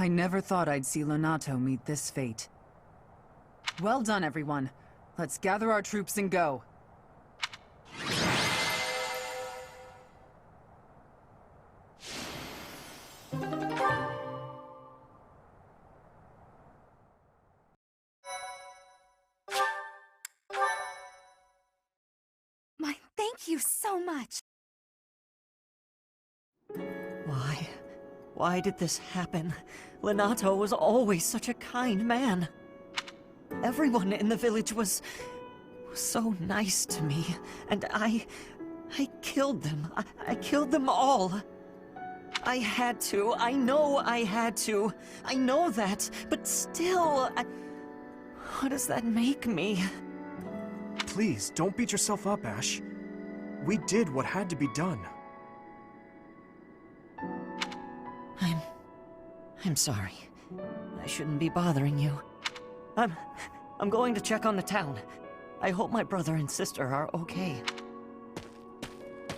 never thought I'd see Lenato meet this fate. Well done, everyone. Let's gather our troops and go. Thank you so much. Why did this happen? Lenato was always such a kind man. Everyone in the village was so nice to me, and I killed them. I killed them all. I had to. I know I had to. I know that, but still, what does that make me? Please, don't beat yourself up, Ash. We did what had to be done. I'm sorry. I shouldn't be bothering you. I'm going to check on the town. I hope my brother and sister are okay.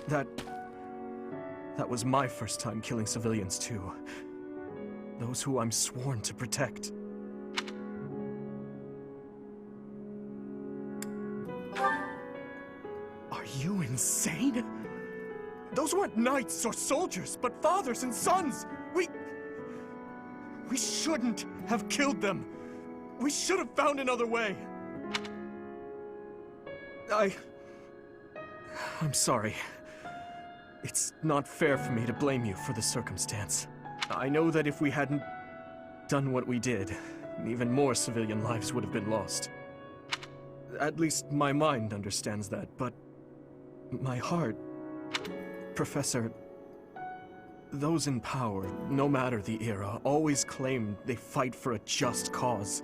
That was my first time killing civilians, too. Those who I'm sworn to protect. Are you insane? Those weren't knights or soldiers, but fathers and sons! We shouldn't have killed them! We should have found another way! I'm sorry. It's not fair for me to blame you for the circumstance. I know that if we hadn't done what we did, even more civilian lives would have been lost. At least my mind understands that, but my heart... Professor, those in power, no matter the era, always claim they fight for a just cause.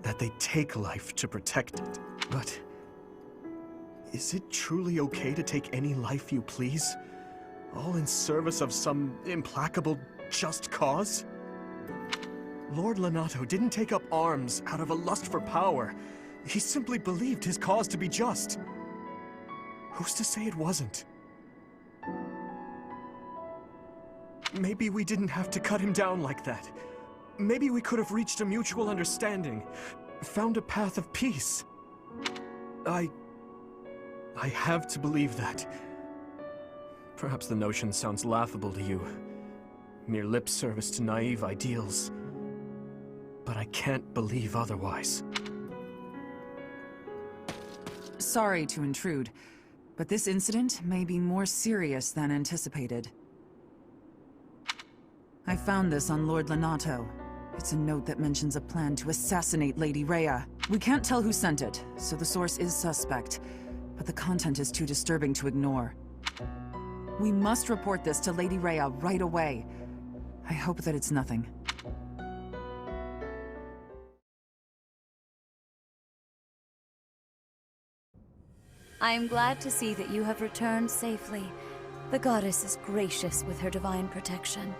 That they take life to protect it. But... is it truly okay to take any life you please? All in service of some implacable, just cause? Lord Lenato didn't take up arms out of a lust for power. He simply believed his cause to be just. Who's to say it wasn't? Maybe we didn't have to cut him down like that. Maybe we could have reached a mutual understanding, found a path of peace. I have to believe that. Perhaps the notion sounds laughable to you. Mere lip service to naive ideals. But I can't believe otherwise. Sorry to intrude, but this incident may be more serious than anticipated. I found this on Lord Lenato. It's a note that mentions a plan to assassinate Lady Rhea. We can't tell who sent it, so the source is suspect, but the content is too disturbing to ignore. We must report this to Lady Rhea right away. I hope that it's nothing. I am glad to see that you have returned safely. The goddess is gracious with her divine protection.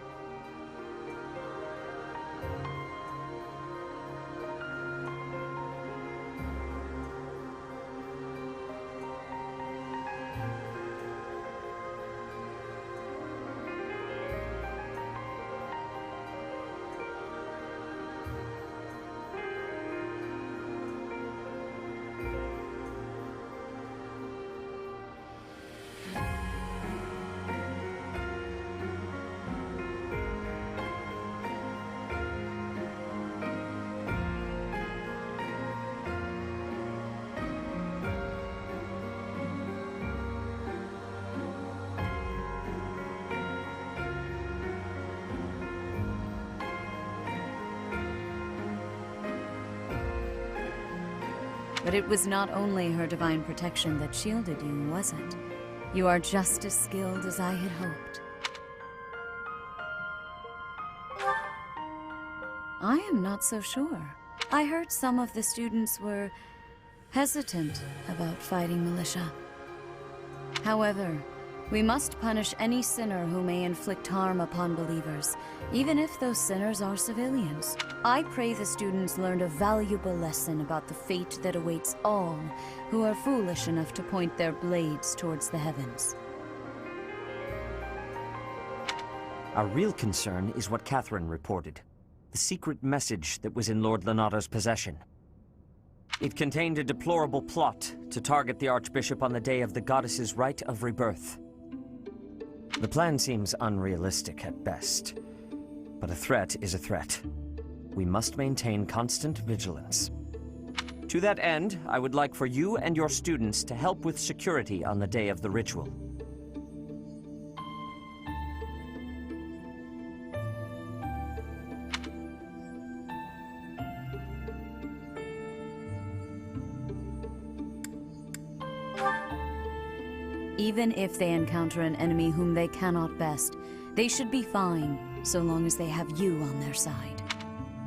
But it was not only her divine protection that shielded you, was it? You are just as skilled as I had hoped. I am not so sure. I heard some of the students were hesitant about fighting militia. However, we must punish any sinner who may inflict harm upon believers, even if those sinners are civilians. I pray the students learned a valuable lesson about the fate that awaits all who are foolish enough to point their blades towards the heavens. Our real concern is what Catherine reported. The secret message that was in Lord Lonato's possession. It contained a deplorable plot to target the Archbishop on the day of the goddess's rite of rebirth. The plan seems unrealistic at best, but a threat is a threat. We must maintain constant vigilance. To that end, I would like for you and your students to help with security on the day of the ritual. Even if they encounter an enemy whom they cannot best, they should be fine, so long as they have you on their side.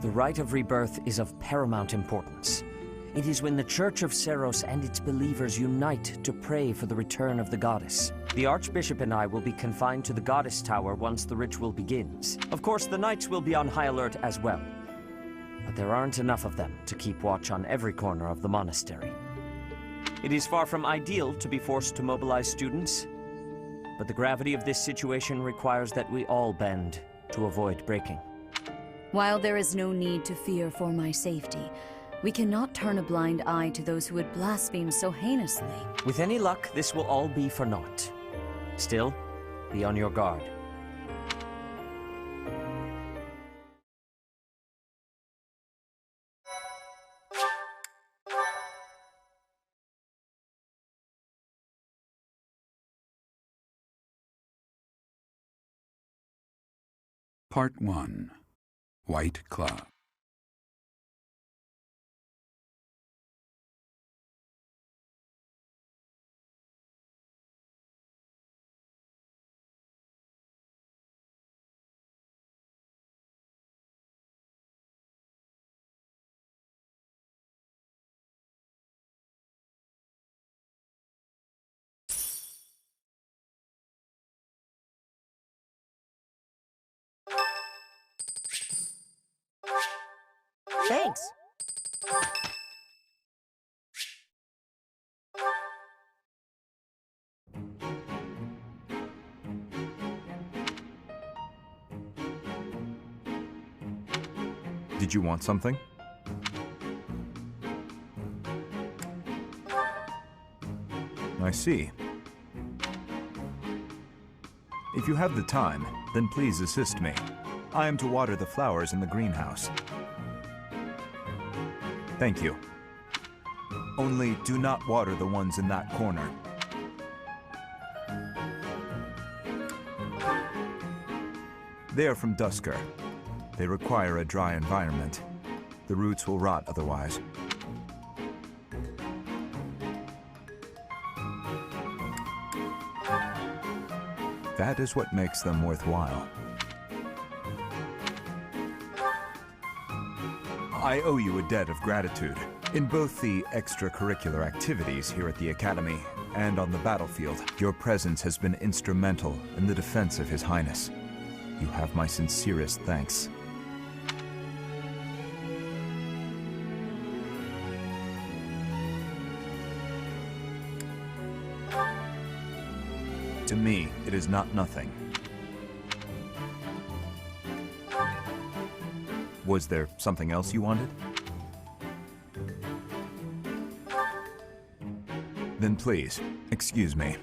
The rite of rebirth is of paramount importance. It is when the Church of Seiros and its believers unite to pray for the return of the goddess. The Archbishop and I will be confined to the Goddess Tower once the ritual begins. Of course, the Knights will be on high alert as well. But there aren't enough of them to keep watch on every corner of the monastery. It is far from ideal to be forced to mobilize students, but the gravity of this situation requires that we all bend to avoid breaking. While there is no need to fear for my safety, we cannot turn a blind eye to those who would blaspheme so heinously. With any luck, this will all be for naught. Still, be on your guard. Part 1. White Club. Thanks. Did you want something? I see. If you have the time, then please assist me. I am to water the flowers in the greenhouse. Thank you. Only do not water the ones in that corner. They are from Dusker. They require a dry environment. The roots will rot otherwise. That is what makes them worthwhile. I owe you a debt of gratitude. In both the extracurricular activities here at the Academy And on the battlefield, your presence has been instrumental in the defense of His Highness. You have my sincerest thanks. To me, it is not nothing. Was there something else you wanted? Then please, excuse me.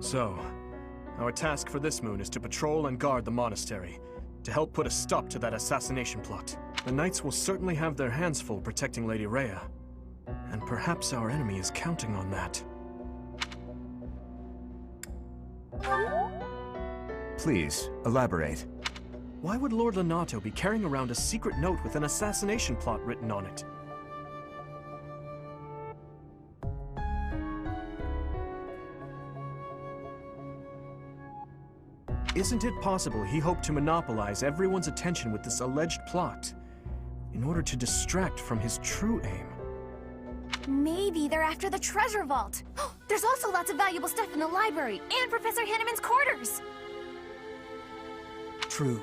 So, our task for this moon is to patrol and guard the monastery, to help put a stop to that assassination plot. The knights will certainly have their hands full protecting Lady Rhea, and perhaps our enemy is counting on that. Please, elaborate. Why would Lord Lonato be carrying around a secret note with an assassination plot written on it? Isn't it possible he hoped to monopolize everyone's attention with this alleged plot in order to distract from his true aim? Maybe they're after the treasure vault. There's also lots of valuable stuff in the library and Professor Hanneman's quarters. True.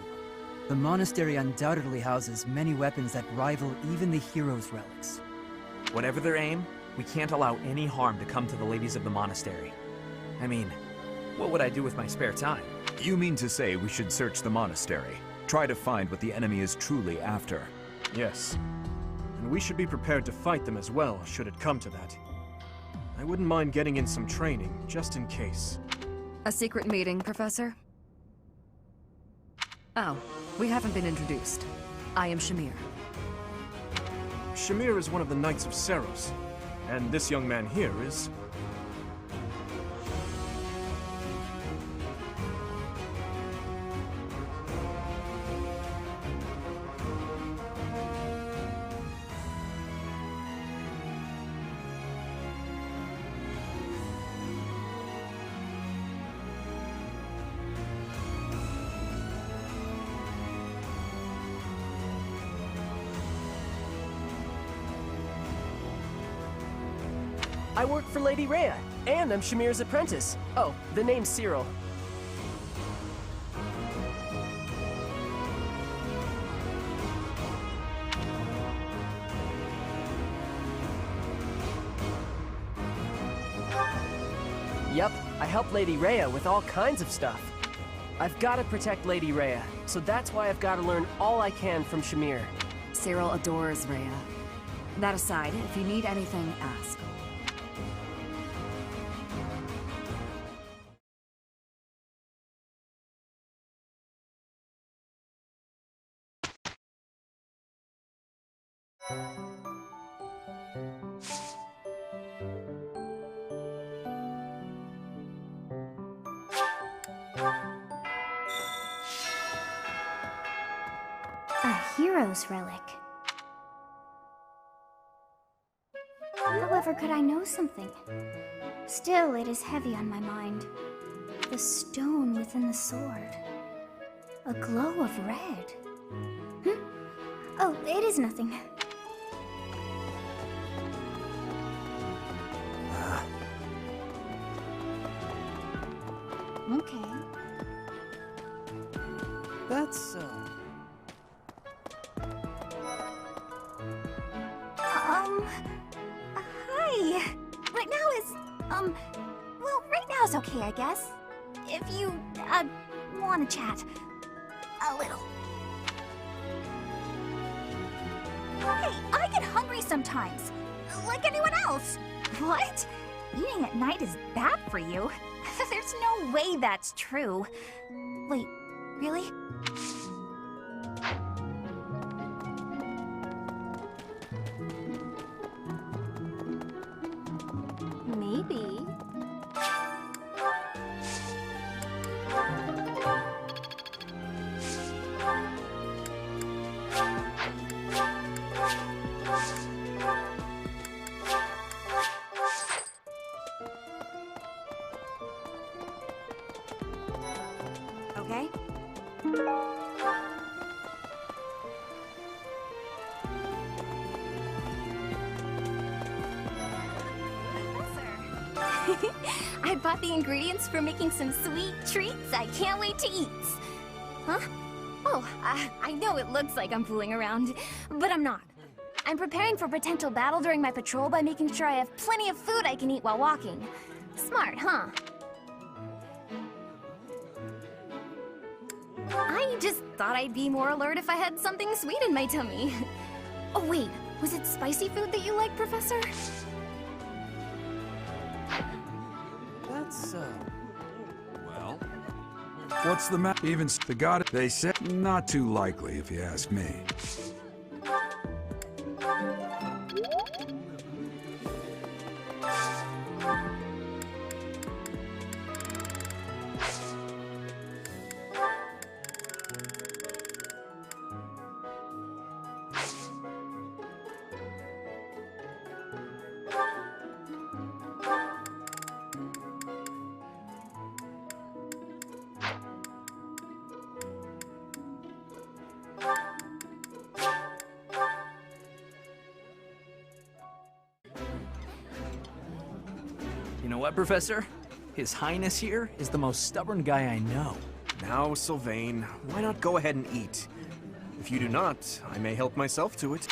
The monastery undoubtedly houses many weapons that rival even the hero's relics. Whatever their aim, we can't allow any harm to come to the ladies of the monastery. I mean, what would I do with my spare time? You mean to say we should search the monastery, try to find what the enemy is truly after? Yes. And we should be prepared to fight them as well, should it come to that. I wouldn't mind getting in some training, just in case. A secret meeting, Professor? Oh, we haven't been introduced. I am Shamir. Shamir is one of the Knights of Seros, and this young man here is... I work for Lady Rhea, and I'm Shamir's apprentice. Oh, the name's Cyril. Yep, I help Lady Rhea with all kinds of stuff. I've got to protect Lady Rhea, so that's why I've got to learn all I can from Shamir. Cyril adores Rhea. That aside, if you need anything, ask. A hero's relic. However, could I know something? Still, it is heavy on my mind. The stone within the sword. A glow of red. Oh, it is nothing. Okay. That's, Hi. Right now is, well, right now is okay, I guess. If you, want to chat. A little. Hey, I get hungry sometimes. Like anyone else. What? Eating at night is bad for you? There's no way that's true. Wait, really? Maybe. okay? I bought the ingredients for making some sweet treats I can't wait to eat. Huh? Oh, I know it looks like I'm fooling around, but I'm not. I'm preparing for potential battle during my patrol by making sure I have plenty of food I can eat while walking. Smart, huh? I just thought I'd be more alert if I had something sweet in my tummy. Oh wait, was it spicy food that you like, Professor? That's, Well? What's the matter? Even the god, they said, not too likely if you ask me. You know what, Professor? His Highness here is the most stubborn guy I know. Now, Sylvain, why not go ahead and eat? If you do not, I may help myself to it.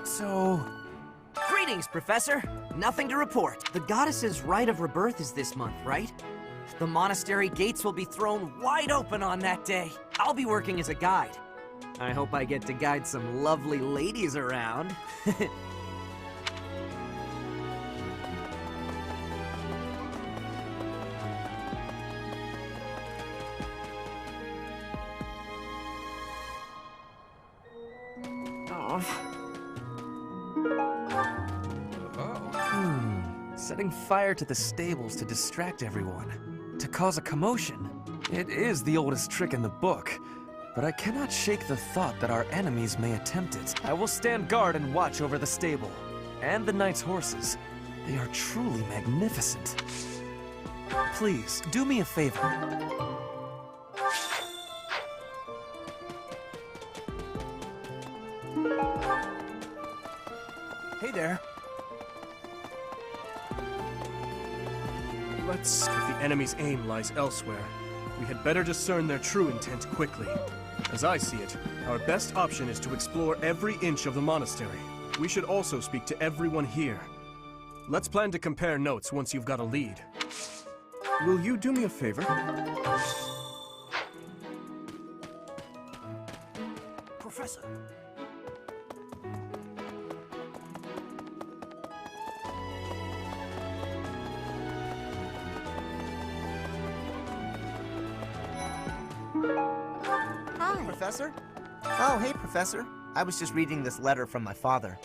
So... Greetings, Professor. Nothing to report. The goddess's rite of rebirth is this month, right? The monastery gates will be thrown wide open on that day. I'll be working as a guide. I hope I get to guide some lovely ladies around. Setting fire to the stables to distract everyone, to cause a commotion. It is the oldest trick in the book, but I cannot shake the thought that our enemies may attempt it. I will stand guard and watch over the stable, and the knight's horses. They are truly magnificent. Please, do me a favor. Hey there. If the enemy's aim lies elsewhere, we had better discern their true intent quickly. As I see it, our best option is to explore every inch of the monastery. We should also speak to everyone here. Let's plan to compare notes once you've got a lead. Will you do me a favor? Professor. Hi. Professor? Oh, hey, Professor. I was just reading this letter from my father.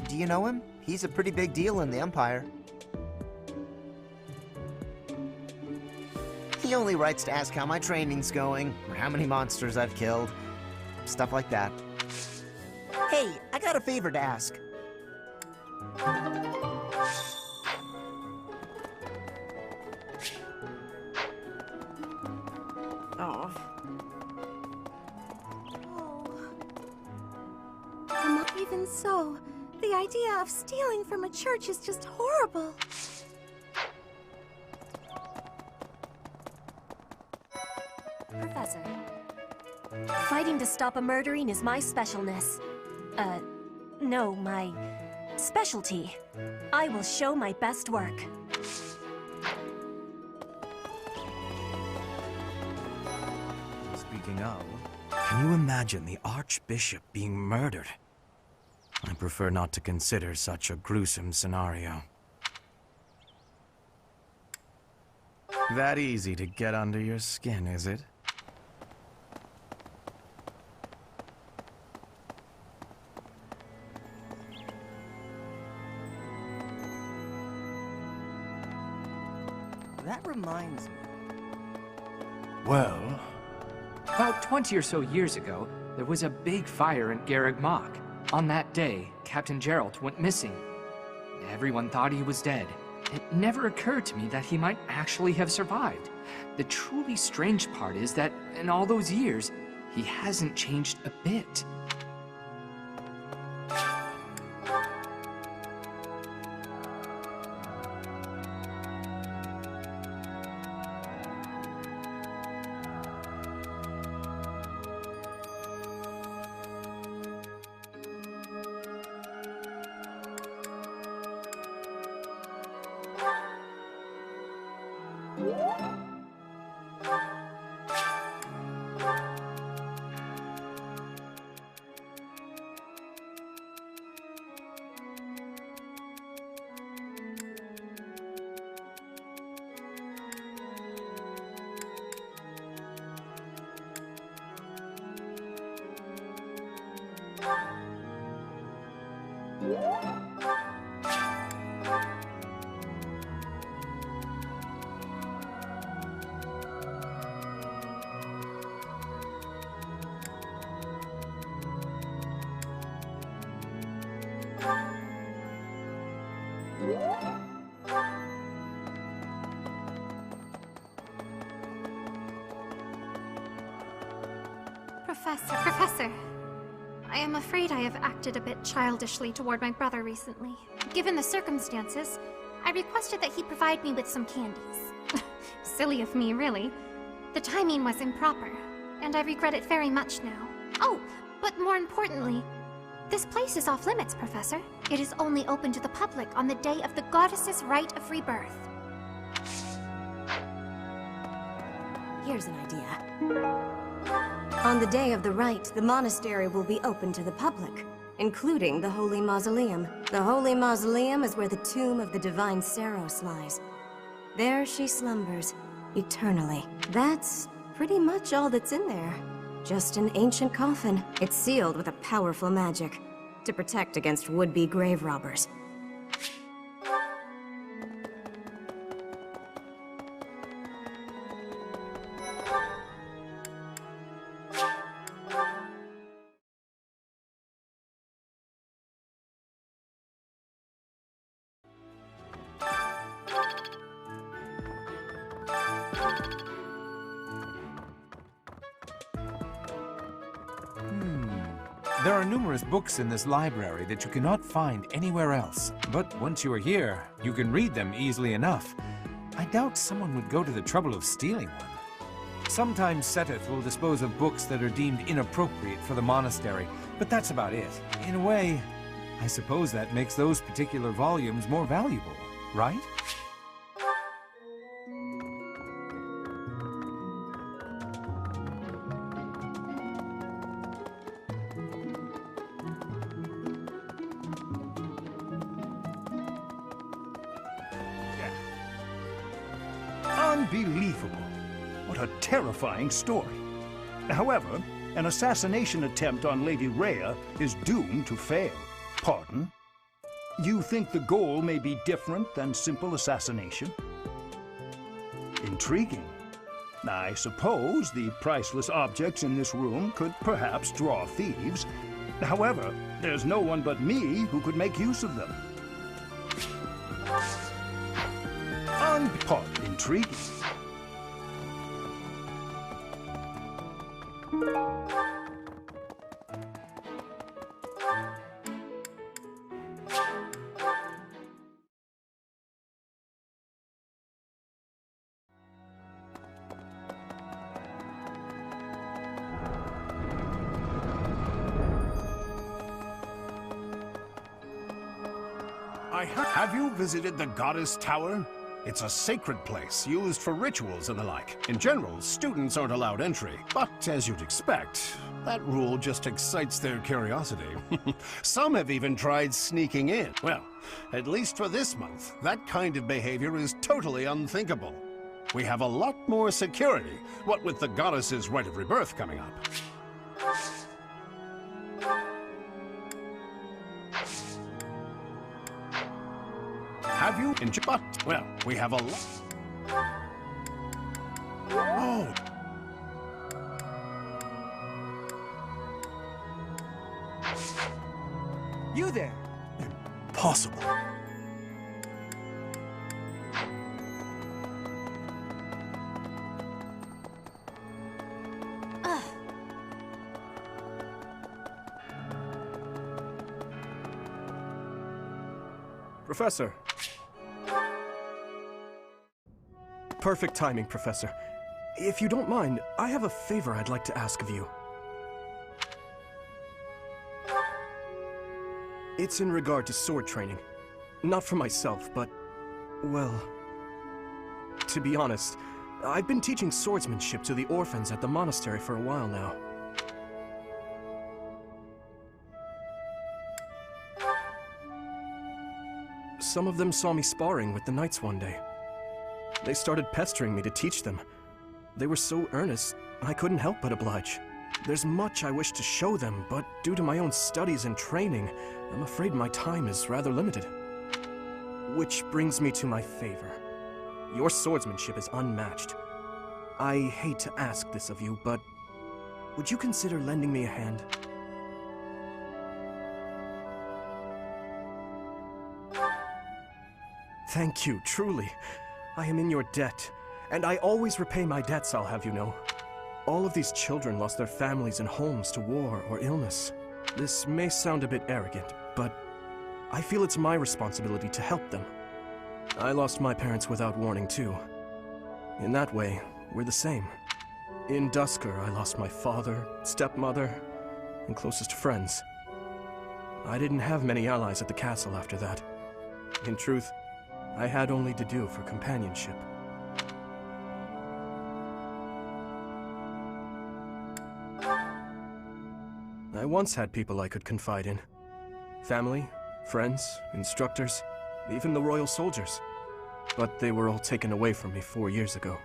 Do you know him? He's a pretty big deal in the Empire. He only writes to ask how my training's going, or how many monsters I've killed. Stuff like that. Hey, I got a favor to ask. Even so, the idea of stealing from a church is just horrible. Professor, fighting to stop a murdering is my specialness. No, my specialty. I will show my best work. Speaking of, can you imagine the Archbishop being murdered? I prefer not to consider such a gruesome scenario. That easy to get under your skin, is it? Well? About 20 or so years ago, there was a big fire in Garreg Mach. On that day, Captain Geralt went missing. Everyone thought he was dead. It never occurred to me that he might actually have survived. The truly strange part is that in all those years, he hasn't changed a bit. Professor, I am afraid I have acted a bit childishly toward my brother recently. Given the circumstances, I requested that he provide me with some candies. Silly of me, really. The timing was improper, and I regret it very much now. Oh, but more importantly, this place is off limits, Professor. It is only open to the public on the day of the goddess's rite of rebirth. Here's an idea. On the day of the rite, the monastery will be open to the public, including the Holy Mausoleum. The Holy Mausoleum is where the tomb of the divine Saros lies. There she slumbers, eternally. That's pretty much all that's in there. Just an ancient coffin. It's sealed with a powerful magic to protect against would-be grave robbers. There are numerous books in this library that you cannot find anywhere else. But once you are here, you can read them easily enough. I doubt someone would go to the trouble of stealing one. Sometimes Seteth will dispose of books that are deemed inappropriate for the monastery, but that's about it. In a way, I suppose that makes those particular volumes more valuable, right? Unbelievable. What a terrifying story. However, an assassination attempt on Lady Rhea is doomed to fail. Pardon? You think the goal may be different than simple assassination? Intriguing. I suppose the priceless objects in this room could perhaps draw thieves. However, there's no one but me who could make use of them. Intriguing. Have you visited the Goddess Tower? It's a sacred place used for rituals and the like. In general, students aren't allowed entry. But as you'd expect, that rule just excites their curiosity. Some have even tried sneaking in. Well, at least for this month, that kind of behavior is totally unthinkable. We have a lot more security, what with the Goddess's Rite of Rebirth coming up. Have you enjoyed? Well, we have a lot. Oh, You there! Possible. Professor. Perfect timing, Professor. If you don't mind, I have a favor I'd like to ask of you. It's in regard to sword training. Not for myself, but, well, to be honest, I've been teaching swordsmanship to the orphans at the monastery for a while now. Some of them saw me sparring with the knights one day. They started pestering me to teach them. They were so earnest, I couldn't help but oblige. There's much I wish to show them, but due to my own studies and training, I'm afraid my time is rather limited. Which brings me to my favor. Your swordsmanship is unmatched. I hate to ask this of you, but would you consider lending me a hand? Thank you, truly. I am in your debt, and I always repay my debts, I'll have you know. All of these children lost their families and homes to war or illness. This may sound a bit arrogant, but I feel it's my responsibility to help them. I lost my parents without warning, too. In that way, we're the same. In Dusker, I lost my father, stepmother, and closest friends. I didn't have many allies at the castle after that. In truth, I had only to do for companionship. I once had people I could confide in. Family, friends, instructors, even the royal soldiers. But they were all taken away from me 4 years ago.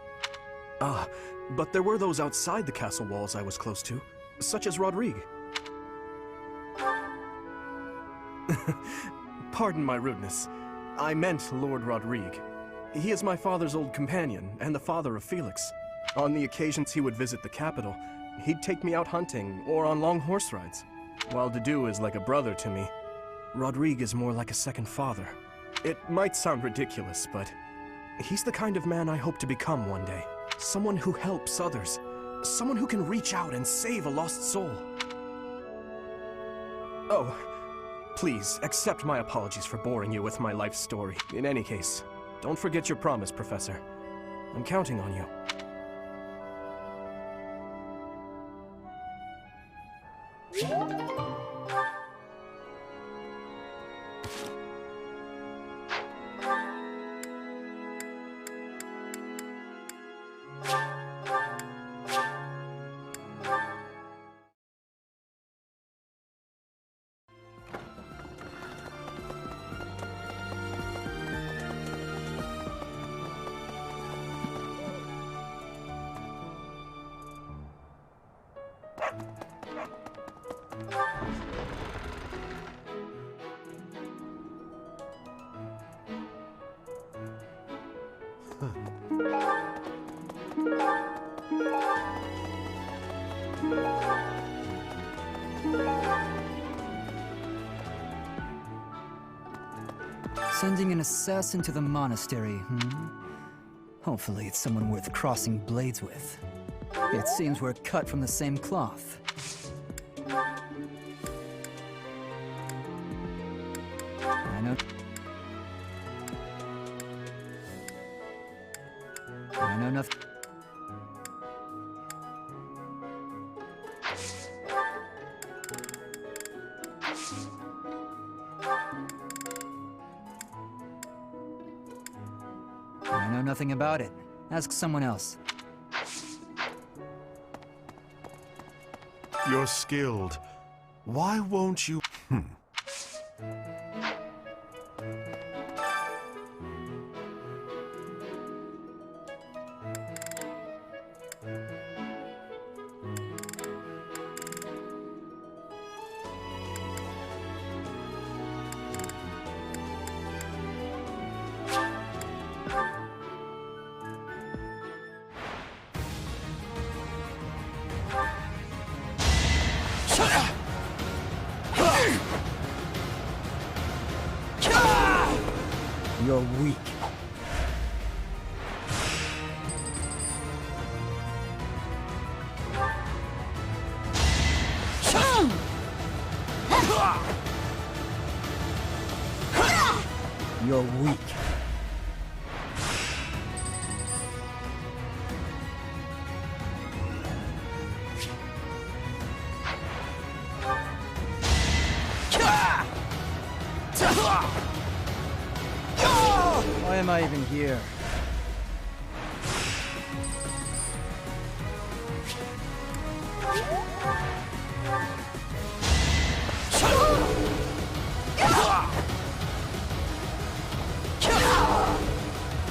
Ah, but there were those outside the castle walls I was close to, such as Rodrigue. Pardon my rudeness. I meant Lord Rodrigue. He is my father's old companion, and the father of Felix. On the occasions he would visit the capital, he'd take me out hunting or on long horse rides. While Dedu is like a brother to me, Rodrigue is more like a second father. It might sound ridiculous, but he's the kind of man I hope to become one day. Someone who helps others. Someone who can reach out and save a lost soul. Oh, please, accept my apologies for boring you with my life story. In any case, don't forget your promise, Professor. I'm counting on you. Sending an assassin to the monastery, Hopefully it's someone worth crossing blades with. It seems we're cut from the same cloth. I know nothing. I know nothing about it. Ask someone else. You're skilled. Why won't you? You're weak. You're weak. Why am I even here?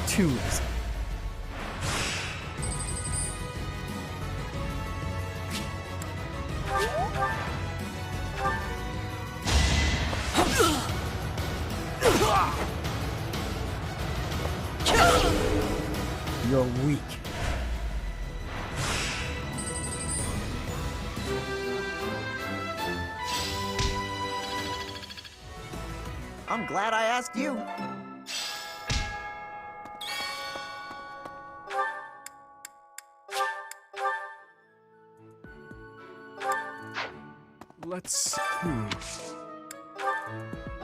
Too easy. You're weak. I'm glad I asked you. Let's...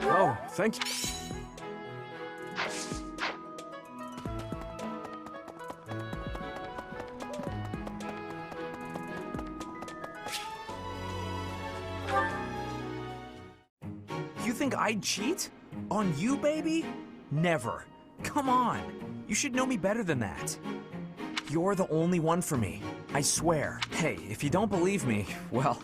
Oh, thank you. You think I'd cheat? On you, baby? Never. Come on. You should know me better than that. You're the only one for me. I swear. Hey, if you don't believe me, well...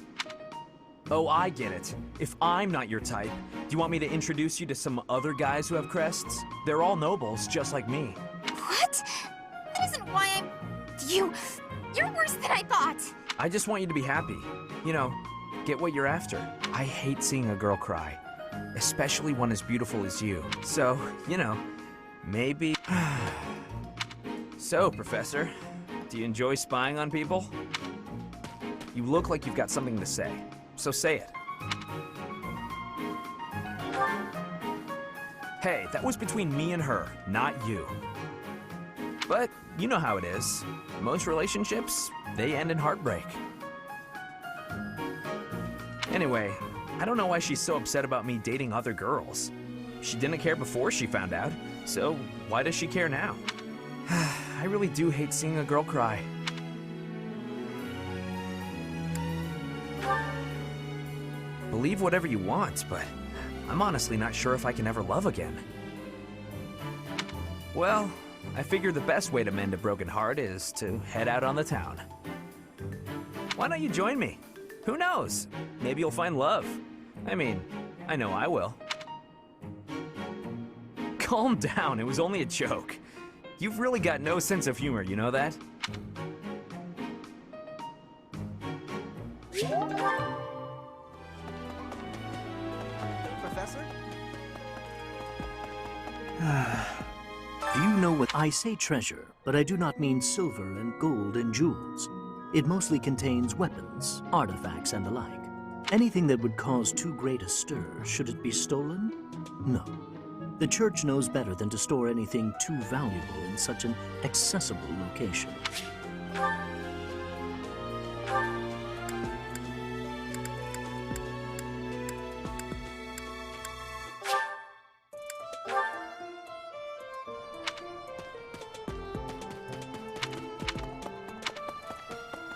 Oh, I get it. If I'm not your type, do you want me to introduce you to some other guys who have crests? They're all nobles, just like me. What? That isn't why I'm... You're worse than I thought. I just want you to be happy. You know, get what you're after. I hate seeing a girl cry, especially one as beautiful as you. So, you know, maybe... So, Professor, do you enjoy spying on people? You look like you've got something to say, so say it. Hey, that was between me and her, not you. But you know how it is. Most relationships, they end in heartbreak. Anyway, I don't know why she's so upset about me dating other girls. She didn't care before she found out, so why does she care now? I really do hate seeing a girl cry. Believe whatever you want, but I'm honestly not sure if I can ever love again. Well, I figure the best way to mend a broken heart is to head out on the town. Why don't you join me? Who knows? Maybe you'll find love. I mean, I know I will. Calm down, it was only a joke. You've really got no sense of humor, you know that? Professor? Do you know what I say treasure, but I do not mean silver and gold and jewels. It mostly contains weapons, artifacts, and the like. Anything that would cause too great a stir, should it be stolen? No. The Church knows better than to store anything too valuable in such an accessible location.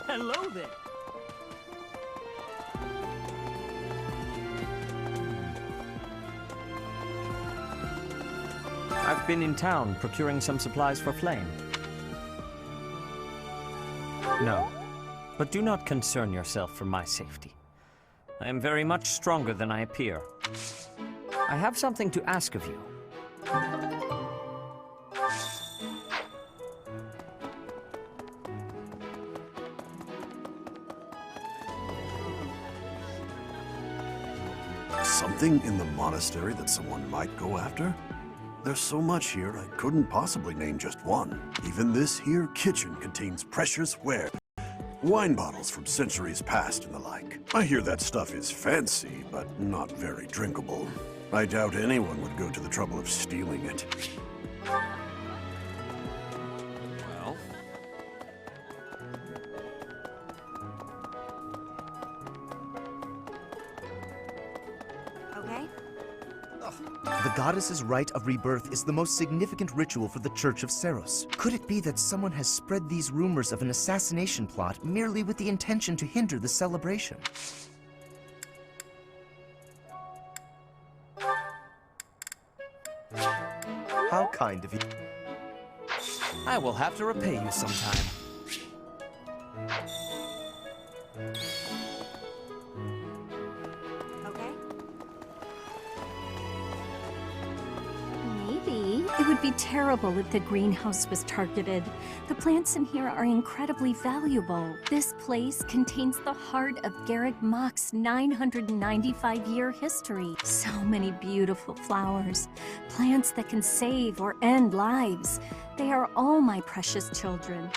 Hello there. I've been in town procuring some supplies for Flame. No, but do not concern yourself for my safety. I am very much stronger than I appear. I have something to ask of you. Something in the monastery that someone might go after? There's so much here, I couldn't possibly name just one. Even this here kitchen contains precious ware. Wine bottles from centuries past and the like. I hear that stuff is fancy, but not very drinkable. I doubt anyone would go to the trouble of stealing it. Well? Okay? The goddess's rite of rebirth is the most significant ritual for the Church of Seros. Could it be that someone has spread these rumors of an assassination plot merely with the intention to hinder the celebration? How kind of you. I will have to repay you sometime. Okay? Maybe. It would be terrible if the greenhouse was targeted. The plants in here are incredibly valuable. This place contains the heart of Garrick Mach's 995-year history. So many beautiful flowers, plants that can save or end lives. They are all my precious children.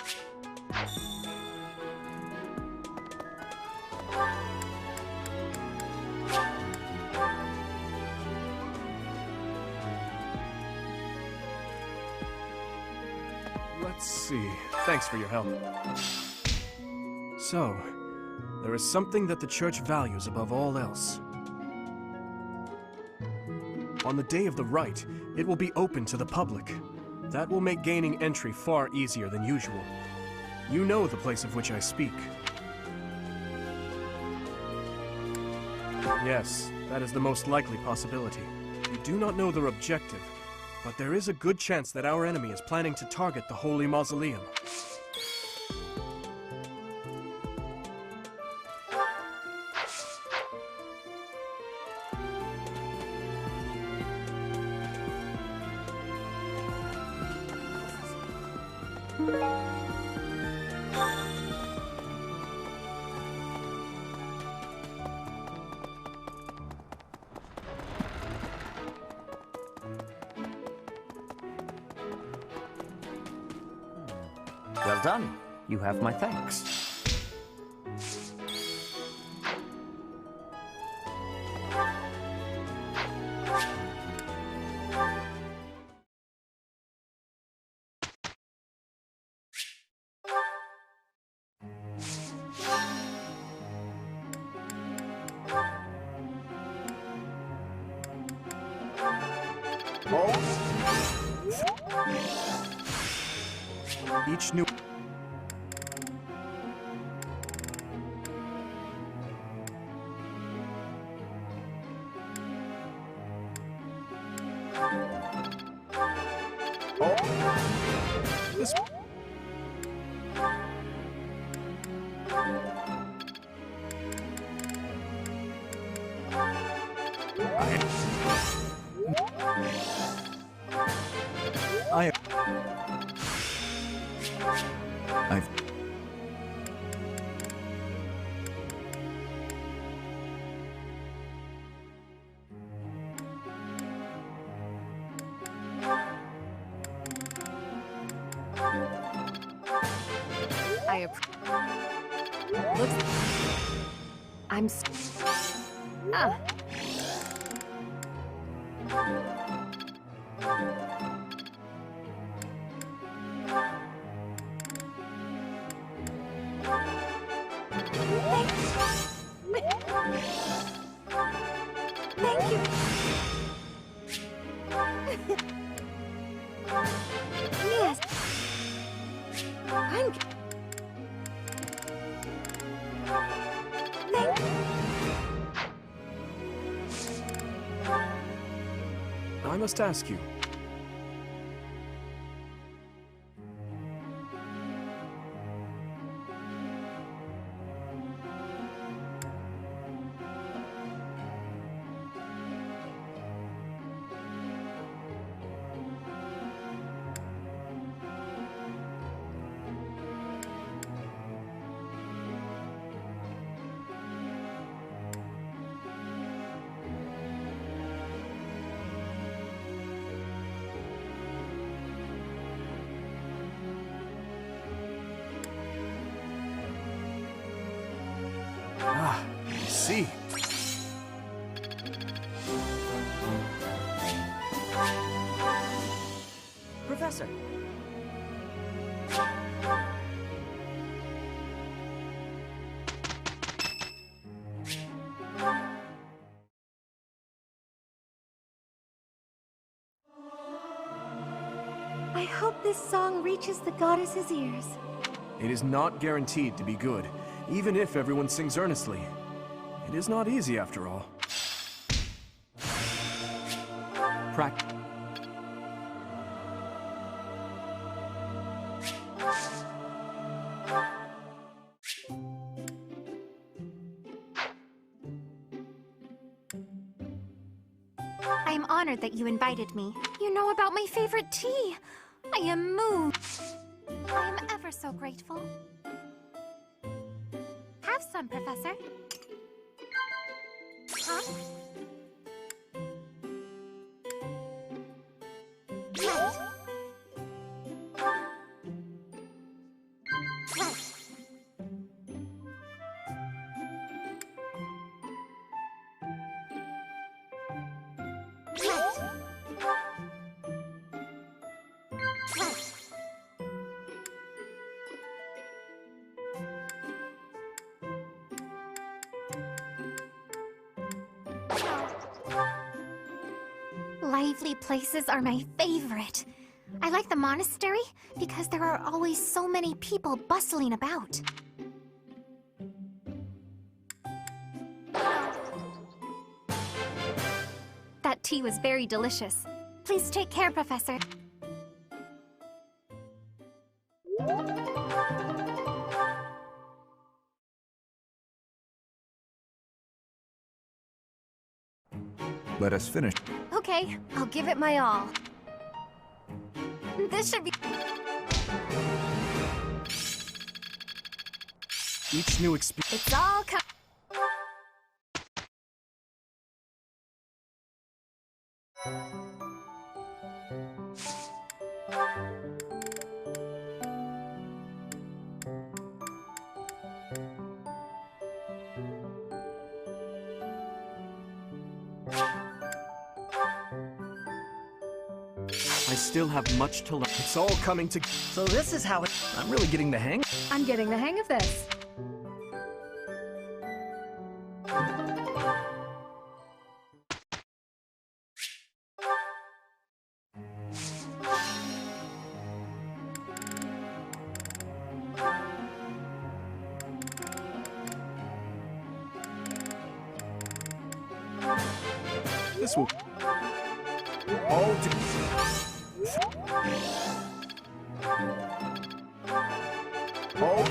Let's see. Thanks for your help. So, there is something that the church values above all else. On the day of the rite, it will be open to the public. That will make gaining entry far easier than usual. You know the place of which I speak. Yes, that is the most likely possibility. We do not know their objective, but there is a good chance that our enemy is planning to target the Holy Mausoleum. Well done. You have my thanks. Each new... This... Ah. Thank you. Yes. I'm... Thank you. I must ask you. Ah, I see. Professor. I hope this song reaches the goddess's ears. It is not guaranteed to be good, even if everyone sings earnestly. It is not easy after all. I'm honored that you invited me. You know about my favorite tea. I am moved. I am ever so grateful. Have some, Professor. Huh? Right. Right. Lively places are my favorite. I like the monastery because there are always so many people bustling about. That tea was very delicious. Please take care, Professor. Let us finish. Okay, I'll give it my all. This should be... Each new experience... It's all I still have much to learn. It's all coming to... So this is how it... I'm really getting the hang. I'm getting the hang of this. This will... all to... all...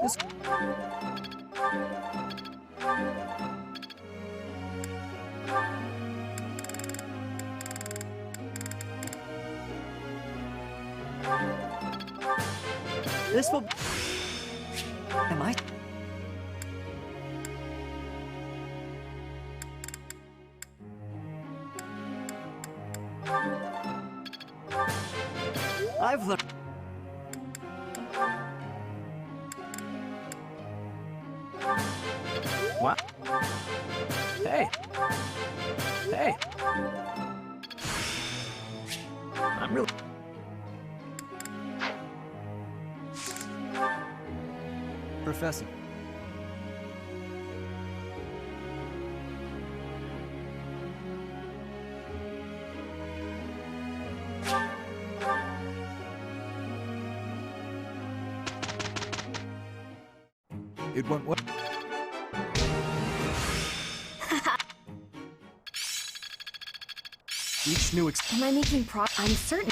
This... This will... Am I... I've learned... What? Hey! Hey! I'm really... Professor. It went well. Each new Am I making I'm certain.